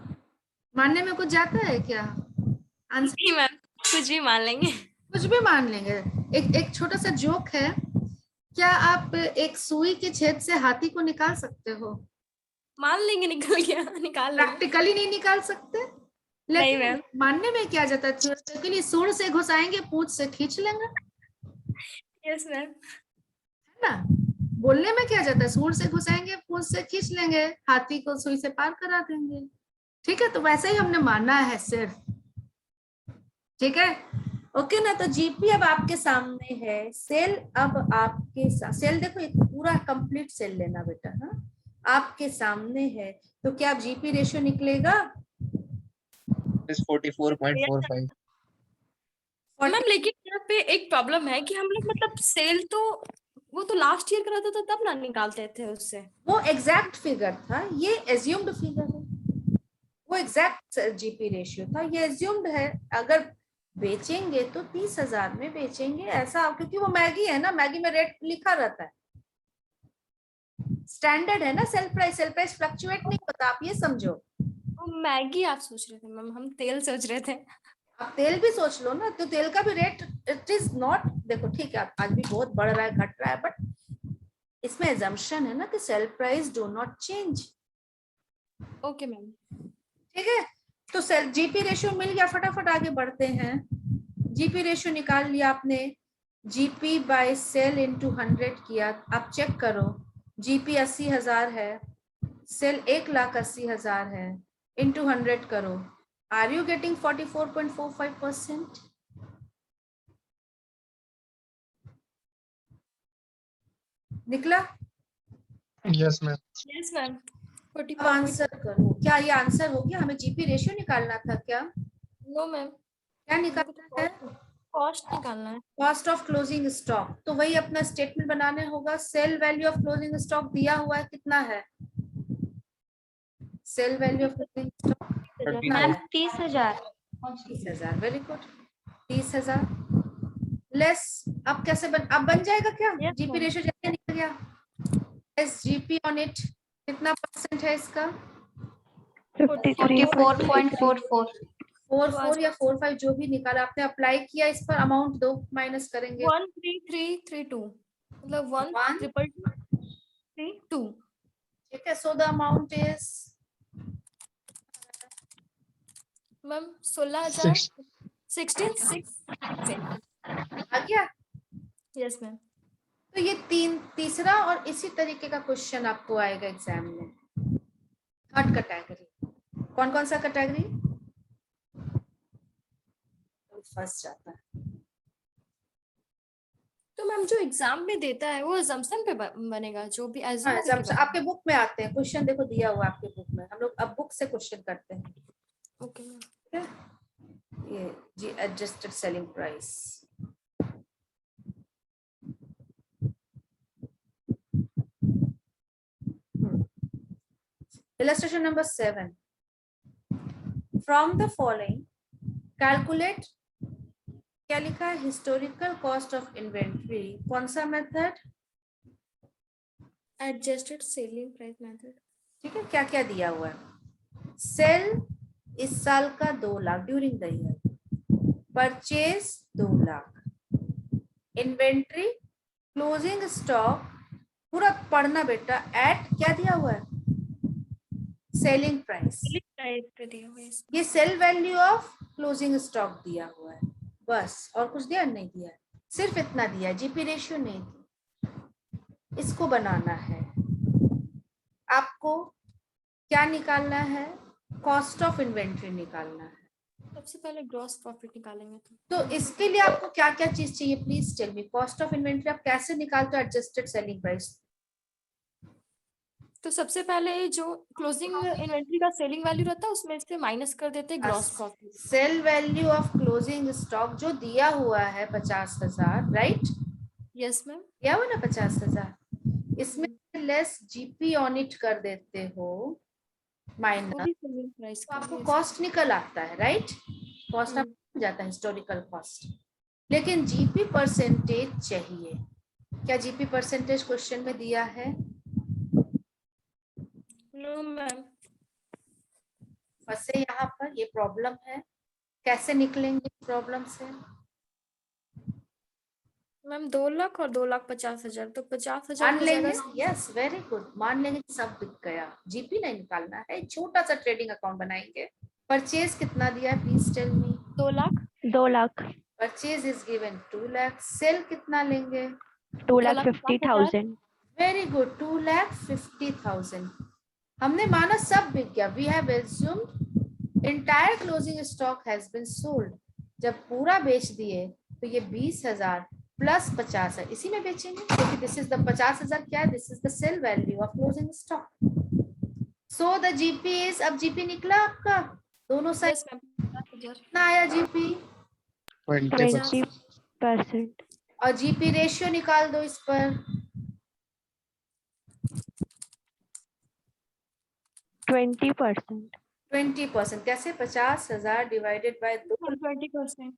मानने में कुछ जाता है क्या? आंसर
नहीं मैम, कुछ भी मान लेंगे।
कुछ भी मान लेंगे। एक छोटा सा जोक है, क्या आप एक सुई के छेद से हाथी को निकाल सकते हो?
मान लेंगे, निकल गया, निकाल लेंगे।
प्रैक्टिकली नहीं निकाल सकते,
नहीं
लेकिन
मैम।
मानने में क्या जाता है? थ्योरेटिकली सूंड से घुसाएंगे, पूंछ से खींच लेंगे,
यस मैम।
है ना? बोलने में क्या जाता है? सूंड से घुसाएंगे, पूंछ से खींच लेंगे, हाथी को सुई से पार करा देंगे। ठीक है, तो वैसे ही हमने माना है सिर्फ। ठीक है, ओके ना? तो जीपी अब आपके सामने है, सेल अब आपके सेल देखो, एक पूरा कंप्लीट सेल लेना बेटा। हाँ, आपके सामने है, तो क्या जीपी रेशियो निकलेगा?
44.45।
मैम लेकिन यहाँ पे एक प्रॉब्लम है कि हम लोग मतलब सेल तो वो तो लास्ट ईयर कराता था तब ना निकालते थे उससे।
वो एग्जैक्ट फिगर था, ये एज्यूम्ड फिगर है। वो एग्जैक्ट जीपी रेशियो था, ये एज्यूम्ड है। अगर बेचेंगे तो 30,000 में बेचेंगे, ऐसा, क्योंकि वो मैगी है ना, मैगी में रेट लिखा रहता है, स्टैंडर्ड है ना। सेल प्राइस फ्लक्चुएट नहीं होता, आप ये समझो।
तो मैगी आप सोच रहे थे मैम, हम तेल सोच रहे थे।
आप तेल भी सोच लो ना, तो तेल का भी रेट इट इज नॉट, देखो ठीक है आज भी बहुत बढ़ रहा है घट रहा है, बट इसमें एजम्पशन है ना कि cell price do not change.
Okay ma'am.
ठीक है, तो सेल जीपी रेशियो मिल गया, फटाफट आगे बढ़ते हैं। जीपी रेशियो निकाल लिया आपने, जीपी बाय सेल इंटू 100 किया, आप चेक करो, जीपी 80,000 है, सेल 1,80,000 है, इंटू 100 करो, आर यू गेटिंग 44.45%? निकला?
Yes ma'am.
Yes ma'am.
अब आंसर करो, क्या ये आंसर हो गया? हमें जीपी रेशियो निकालना था क्या?
नो मैम,
क्या निकालना है?
कॉस्ट निकालना है।
Cost of closing stock. तो वही अपना स्टेटमेंट बनाने होगा। Sale value of closing stock दिया हुआ है, कितना है? Sale value of closing stock कितना
मैम
है?
30,000।
30,000, वेरी गुड। 30,000 लेस, अब कैसे अब बन जाएगा क्या?
Yes,
GP
ma'am.
रेशियो जैसे निकल गया, लेस जीपी ऑन इट, कितना परसेंट है इसका?
44.44।
44 या 45 जो भी निकाला आपने, अप्लाई किया, इस पर अमाउंट दो, माइनस करेंगे।
13332, मतलब 1,332।
ठीक है, सो द अमाउंट इज
मैम 16,000 16,600।
आ गया।
Yes ma'am.
तो ये तीसरा और इसी तरीके का क्वेश्चन आपको आएगा एग्जाम में। थर्ड कैटेगरी, कौन कौन सा कैटेगरी? फर्स्ट जाता है।
तो मैम जो एग्जाम में देता है वो assumption पे बनेगा, जो भी
हाँ,
assume करके बनेगा।
आपके बुक में आते हैं क्वेश्चन, देखो दिया हुआ आपके बुक में, हम लोग अब बुक से क्वेश्चन करते हैं।
Okay ma'am.
ये जी adjusted selling price, illustration number 7, from the following calculate, क्या लिखा है? Historical cost of inventory. कौन सा method?
Adjusted selling price method।
ठीक है, क्या क्या दिया हुआ है? सेल इस साल का 2 lakh during the year, purchase 2 lakh, inventory closing stock, पूरा पढ़ना बेटा, एट क्या दिया हुआ है? Selling price.
प्राइस पे दिया हुआ है।
ये sale value of closing stock दिया हुआ है, बस, और कुछ दिया नहीं दिया, सिर्फ इतना दिया, जीपी रेशियो नहीं दी। इसको बनाना है आपको। क्या निकालना है? कॉस्ट ऑफ इन्वेंट्री निकालना है।
सबसे पहले ग्रॉस प्रॉफिट निकालेंगे
तो इसके लिए आपको क्या क्या चीज चाहिए, please tell me. Cost of inventory आप कैसे निकालते हो? Adjusted selling price.
तो सबसे पहले जो क्लोजिंग इन्वेंट्री का सेलिंग वैल्यू रहता है उसमें से माइनस कर देते हैं gross profit.
Sale value of closing stock जो दिया हुआ है 50,000, राइट?
Yes ma'am.
दिया हुआ ना 50,000, इसमें लेस जीपी ऑन इट कर देते हो, माइनस,
सेलिंग प्राइस
तो आपको कॉस्ट निकल आता है, राइट? कॉस्ट आप जाता है हिस्टोरिकल कॉस्ट, लेकिन जीपी परसेंटेज चाहिए। क्या जीपी परसेंटेज क्वेश्चन में दिया है?
No ma'am.
फंसे यहाँ पर, ये प्रॉब्लम है। कैसे निकलेंगे प्रॉब्लम से?
मैम 2 लाख और 2,50,000, तो 50,000
मान
हो
लेंगे,
जाएगा।
यस वेरी गुड, मान लेंगे कि सब बिक गया, जीपी नहीं निकालना है, छोटा सा ट्रेडिंग अकाउंट बनाएंगे। परचेज कितना दिया, please tell me.
2 lakh.
2 lakh.
Purchase is given 2 lakh. Sale कितना लेंगे?
2,50,000।
Very good, 2,50,000। हमने माना सब बिक गया, we have assumed entire closing stock has been sold. जब पूरा बेच दिए तो ये 20,000 प्लस 50 है, इसी में बेचेंगे, क्योंकि दिस इज द 50,000 क्या है? This is the sale value of closing stock. So the GP is, अब जीपी निकला आपका दोनों साइड।
Yes ma'am. 50,000।
कितना आया जीपी?
20%।
और जीपी रेशियो निकाल दो इस पर।
20%।
20%. कैसे? 50,000 divided by
20%।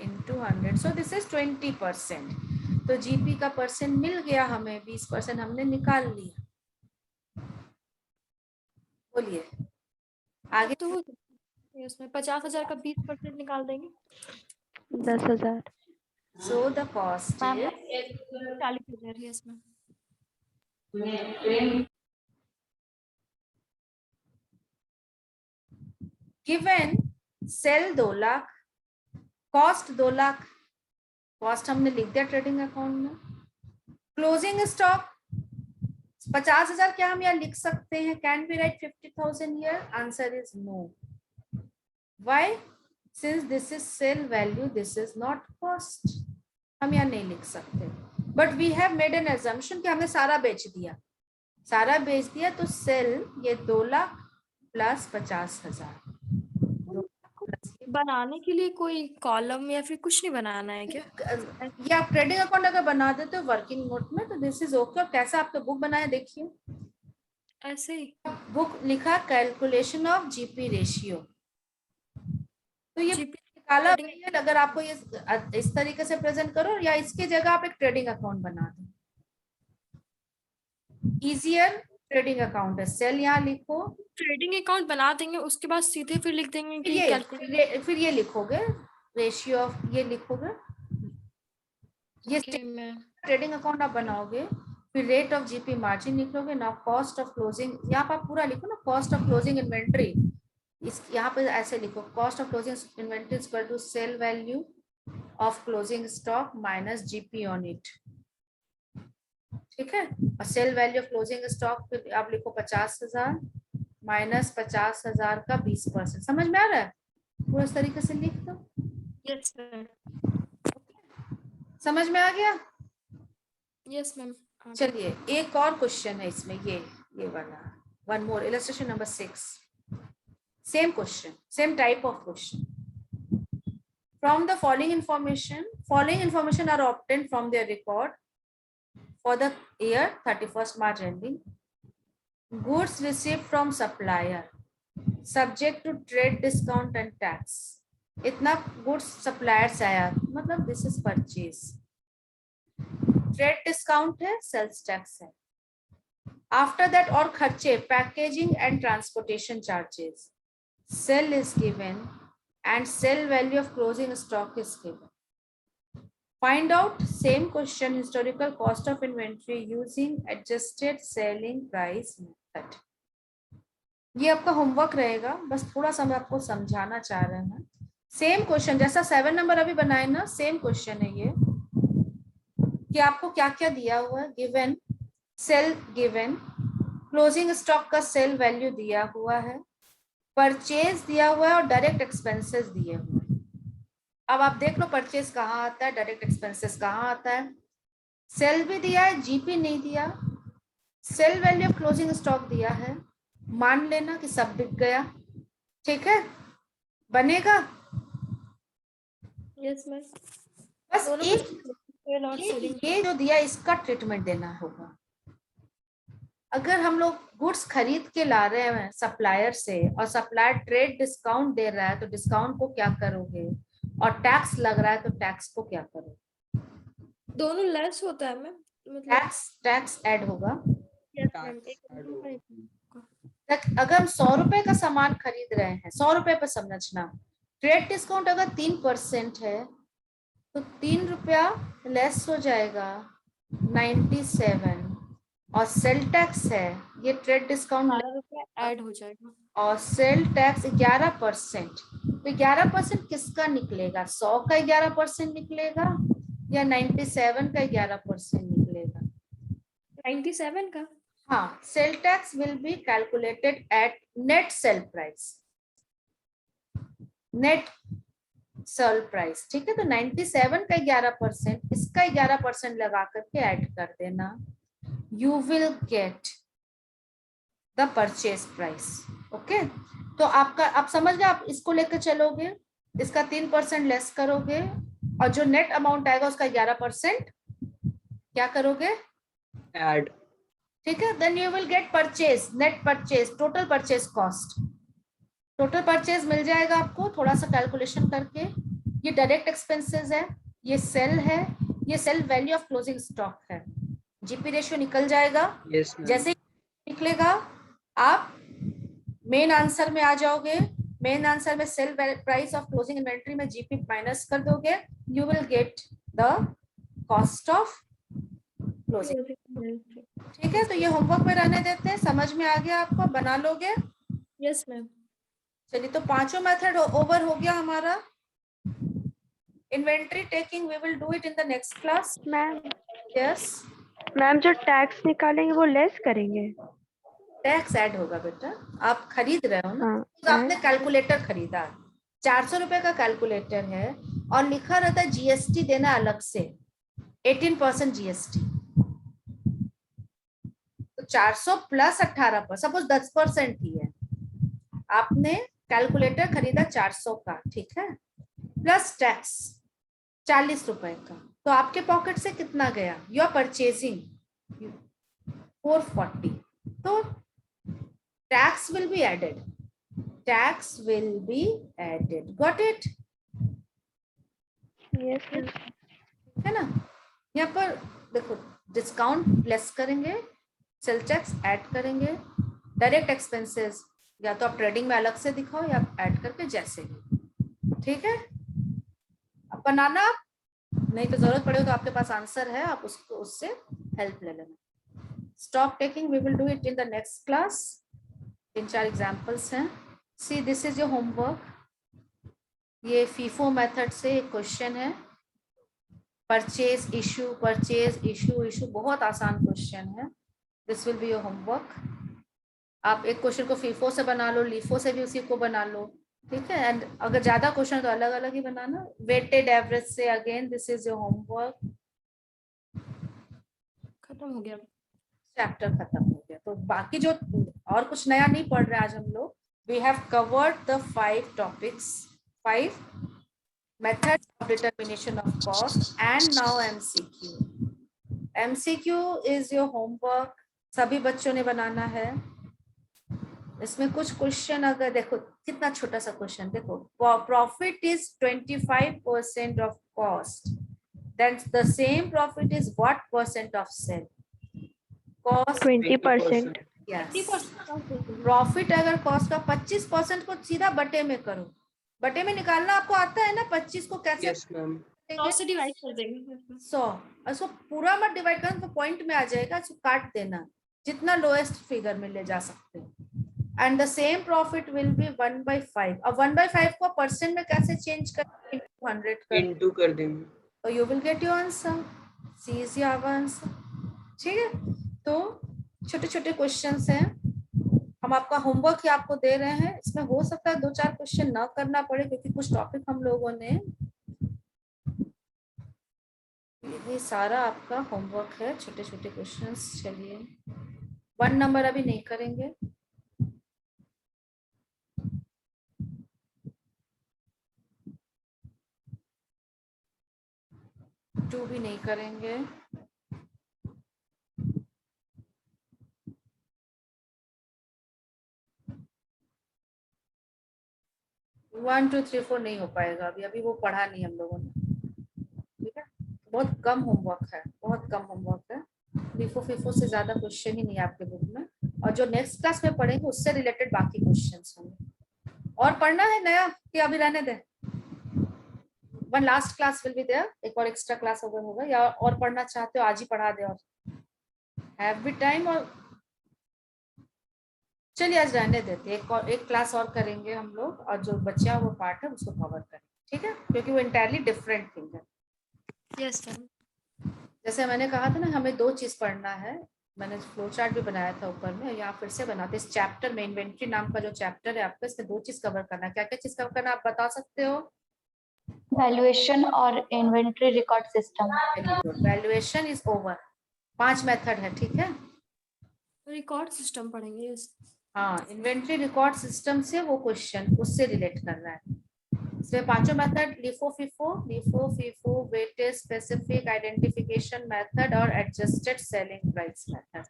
into 100. So this is 20%. तो जीपी का परसेंट मिल गया हमें, 20% हमने निकाल लिया। बोलिए आगे।
तो इसमें 50,000 का 20% निकाल देंगे।
10,000।
So the cost
Ma'am,
is
40,000 है इसमें।
given sale 2 lakh, cost 2 lakh, cost हमने लिख दिया ट्रेडिंग अकाउंट में। क्लोजिंग स्टॉक 50,000 क्या हम यहाँ लिख सकते हैं? Can we write 50,000 here? Answer is no. Why? Since this is sale value, this is not cost, हम यहाँ नहीं लिख सकते। But we have made an assumption कि हमने सारा बेच दिया, सारा बेच दिया, तो सेल ये 2 लाख प्लस 50,000।
बनाने के लिए कोई कॉलम या फिर कुछ नहीं बनाना है क्या?
ये आप ट्रेडिंग अकाउंट अगर बना देते हो वर्किंग नोट में तो दिस इज ओके। और कैसा आपका बुक बनाया देखिए,
ऐसे ही
बुक लिखा कैलकुलेशन ऑफ जीपी रेशियो। तो ये
GP
निकाला अगर आपको ये इस तरीके से प्रेजेंट करो, या इसकी जगह आप एक ट्रेडिंग अकाउंट बना दो, इजियर ट्रेडिंग अकाउंट है। सेल यहाँ लिखो,
ट्रेडिंग अकाउंट बना देंगे, उसके बाद सीधे फिर लिख देंगे कि
फिर ये लिखोगे रेशियो ऑफ, ये लिखोगे, ये ट्रेडिंग अकाउंट आप बनाओगे, फिर रेट ऑफ जीपी मार्जिन लिखोगे ना, कॉस्ट ऑफ क्लोजिंग, यहाँ पर आप पूरा लिखो ना, कॉस्ट ऑफ क्लोजिंग इन्वेंट्री, इस यहाँ पे ऐसे लिखो, cost of closing inventory equal to sale value of closing stock minus GP on it. ठीक है, और sale value of closing stock फिर आप लिखो 50,000 माइनस 50,000 का 20%। समझ में आ रहा है? पूरा इस तरीके से लिख दो।
यस मैम,
समझ में आ गया?
Yes ma'am.
चलिए एक और क्वेश्चन है इसमें, ये वाला, one more illustration number 6, same question, same type of question. From the following information are obtained from their record for the year 31st March ending. Goods received from supplier subject to trade discount and tax. इतना goods supplier से आया, मतलब this is purchase. Trade discount है, sales tax है। After that और खर्चे, packaging and transportation charges. Sell is given and sell value of closing stock is given. Find out, same question, historical cost of inventory using adjusted selling price method. ये आपका homework रहेगा, बस थोड़ा सा मैं आपको समझाना चाह रहे हैं। सेम क्वेश्चन जैसा 7 नंबर अभी बनाए ना, सेम क्वेश्चन है ये, कि आपको क्या क्या दिया हुआ है। Given sale, given closing stock का सेल वैल्यू दिया हुआ है, परचेज दिया हुआ है और डायरेक्ट एक्सपेंसेस दिए हुए हैं। अब आप देख लो परचेज कहाँ आता है, डायरेक्ट एक्सपेंसेस कहाँ आता है। सेल भी दिया है, जीपी नहीं दिया। Sale value of closing stock दिया है, मान लेना कि सब बिक गया। ठीक है, बनेगा?
Yes ma'am.
बस ये जो दिया इसका ट्रीटमेंट देना होगा। अगर हम लोग गुड्स खरीद के ला रहे हैं सप्लायर से और सप्लायर ट्रेड डिस्काउंट दे रहा है, तो डिस्काउंट को क्या करोगे, और टैक्स लग रहा है तो टैक्स को क्या करोगे?
दोनों लेस होता है मैम, मतलब
टैक्स ऐड होगा। अगर हम 100 रुपए का सामान खरीद रहे हैं, 100 रुपए पर समझना, ट्रेड डिस्काउंट अगर 3% है तो 3 रुपया लेस हो जाएगा 97, और सेल टैक्स है, ये ट्रेड डिस्काउंट
12 रुपया ऐड हो जाएगा,
और सेल टैक्स 11%। तो 11% किसका निकलेगा? 100 का 11% निकलेगा या 97 का 11% निकलेगा?
97 का।
हाँ, sale tax will be calculated at net sale price, net sale price. ठीक है, तो 97 का 11%, इसका 11% लगा करके ऐड कर देना, you will get the purchase price. Okay, तो आपका, आप समझ गए, आप इसको लेकर चलोगे, इसका 3% लेस करोगे और जो नेट अमाउंट आएगा उसका 11% क्या करोगे?
ऐड।
ठीक है, then you will get purchase, net purchase, total purchase cost. Total purchase मिल जाएगा आपको थोड़ा सा कैलकुलेशन करके। ये डायरेक्ट एक्सपेंसेस है, ये सेल है, ये sale value of closing stock है। जीपी रेशियो निकल जाएगा।
Yes, ma'am.
जैसे ही निकलेगा आप मेन आंसर में आ जाओगे। मेन आंसर में sale price of closing inventory में जीपी माइनस कर दोगे, you will get the cost of closing. ठीक है, तो ये होमवर्क में रहने देते हैं। समझ में आ गया आपको, बना लोगे?
Yes ma'am.
चलिए, तो पांचों मेथड ओवर हो गया हमारा। Inventory taking we will do it in the next class.
Ma'am
yes,
ma'am जो टैक्स निकालेंगे वो लेस करेंगे?
टैक्स ऐड होगा बेटा। आप खरीद रहे हो ना,
हाँ,
तो आपने कैलकुलेटर खरीदा, 400 रुपए का कैलकुलेटर है और लिखा रहता है जीएसटी देना अलग से 18% जीएसटी। तो 400 प्लस 18%, सपोज 10% ही है। आपने कैलकुलेटर खरीदा 400 का, ठीक है, प्लस टैक्स 40 रुपए का, तो आपके पॉकेट से कितना गया? यू आर परचेजिंग 440, तो tax will be added, tax will be added. Got it?
Yes ma'am.
है ना? यहाँ पर देखो, डिस्काउंट लेस करेंगे, सेल टैक्स ऐड करेंगे, डायरेक्ट एक्सपेंसेस या तो आप ट्रेडिंग में अलग से दिखाओ या ऐड करके जैसे भी। ठीक है, अब बनाना, नहीं तो जरूरत पड़े तो आपके पास आंसर है, आप उसको उससे हेल्प ले लेना। Stock taking we will do it in the next class. 3-4 examples हैं। See this is your homework. ये फीफो मेथड से एक क्वेश्चन है, purchase issue, purchase issue, issue बहुत आसान क्वेश्चन है। This will be your homework. आप एक क्वेश्चन को फीफो से बना लो, लीफो से भी उसी को बना लो, ठीक है। एंड अगर ज्यादा क्वेश्चन तो अलग अलग ही बनाना। वेटेड एवरेज से again this is your homework.
खत्म हो गया।
चैप्टर खत्म हो गया, तो बाकी जो और कुछ नया नहीं पढ़ रहे आज हम लोग। We have covered the 5 topics, 5 methods of determination of cost, and now MCQ. MCQ is your homework, सभी बच्चों ने बनाना है। इसमें कुछ क्वेश्चन, अगर देखो कितना छोटा सा क्वेश्चन, देखो profit is 25% of cost, then the same profit is what percent of sale? Cost
20%।
yes. Profit अगर कॉस्ट का 25% को सीधा बटे में करो, बटे में निकालना आपको आता है ना, 25 को कैसे?
Yes, ma'am.
100 से डिवाइड कर देंगे।
100, उसको पूरा मत डिवाइड करना, तो पॉइंट में आ जाएगा, इसको काट देना, जितना लोएस्ट फिगर में ले जा सकते हैं। And the same profit will be 1/5। अब 1/5 को परसेंट में कैसे चेंज करेंगे? 100 कर,
Into कर देंगे।
तो you will get your answer. C is your answer. ठीक है, तो छोटे छोटे क्वेश्चंस हैं, हम आपका होमवर्क ही आपको दे रहे हैं। इसमें हो सकता है 2-4 क्वेश्चन ना करना पड़े, क्योंकि कुछ टॉपिक हम लोगों ने, ये सारा आपका होमवर्क है, छोटे छोटे क्वेश्चंस। चलिए 1 नंबर अभी नहीं करेंगे, टू भी नहीं करेंगे, 1 2 3 4 नहीं हो पाएगा अभी, अभी वो पढ़ा नहीं हम लोगों ने। ठीक है, बहुत कम होमवर्क है, बहुत कम होमवर्क है। लिफो फिफो से ज्यादा क्वेश्चन ही नहीं है आपके बुक में, और जो नेक्स्ट क्लास में पढ़ेंगे उससे रिलेटेड बाकी क्वेश्चंस होंगे। और पढ़ना है नया कि अभी रहने दे? 1 last class will be there, एक और एक्स्ट्रा क्लास अगर होगा, या और पढ़ना चाहते हो आज ही पढ़ा दे, और हैव भी टाइम। और चलिए आज रहने देते, एक क्लास और करेंगे हम लोग, और जो बचा वो पार्ट है उसको कवर करेंगे। ठीक है, क्योंकि वो इंटायरली डिफरेंट थिंग है।
Yes ma'am.
जैसे मैंने कहा था ना, हमें 2 चीज पढ़ना है। मैंने फ्लो चार्ट भी बनाया था ऊपर में, यहाँ फिर से बनाते। इस चैप्टर में, इन्वेंट्री नाम का जो चैप्टर है आपका, इसमें 2 चीज कवर करना है। क्या क्या चीज कवर करना आप बता सकते हो?
वैल्यूएशन और inventory record system.
Valuation is over, 5 method है, ठीक है।
रिकॉर्ड सिस्टम पढ़ेंगे।
हाँ, इन्वेंट्री रिकॉर्ड सिस्टम से वो क्वेश्चन उससे रिलेट कर रहा है। इसमें 5 method, LIFO FIFO, weightage, specific, identification method और adjusted selling price method,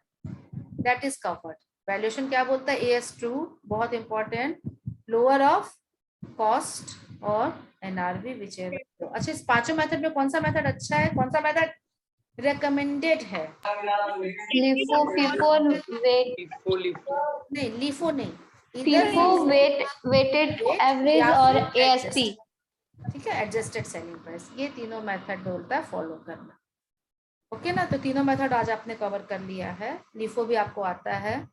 that is covered. Valuation क्या बोलता है? AS2, बहुत इंपॉर्टेंट। लोअर ऑफ कॉस्ट और एनआरवी विच एवर। अच्छा, इस पांचों मेथड में कौन सा मेथड अच्छा है, कौन सा मेथड रेकमेंडेड है?
LIFO FIFO weight
LIFO LIFO
नहीं, लिफो नहीं,
फिफो वेटेड एवरेज
या
और
फिर
एएसपी।
ठीक है, एडजस्टेड सेलिंग प्राइस, ये तीनों मेथड बोलता है फॉलो करना। ओके ना, तो तीनों मेथड आज आपने कवर कर लिया है, लिफो भी आपको आता है।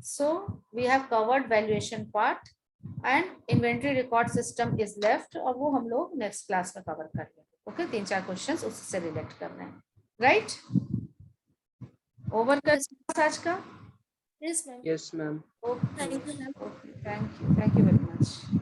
So we have covered valuation part and inventory record system is left, और वो हम लोग नेक्स्ट क्लास में कवर कर लेंगे। ओके, 3-4 क्वेश्चंस उससे रिलेट करने हैं, राइट? ओवर कर आज का।
Yes ma'am.
Yes ma'am
okay,
thank you ma'am.
Thank you very much.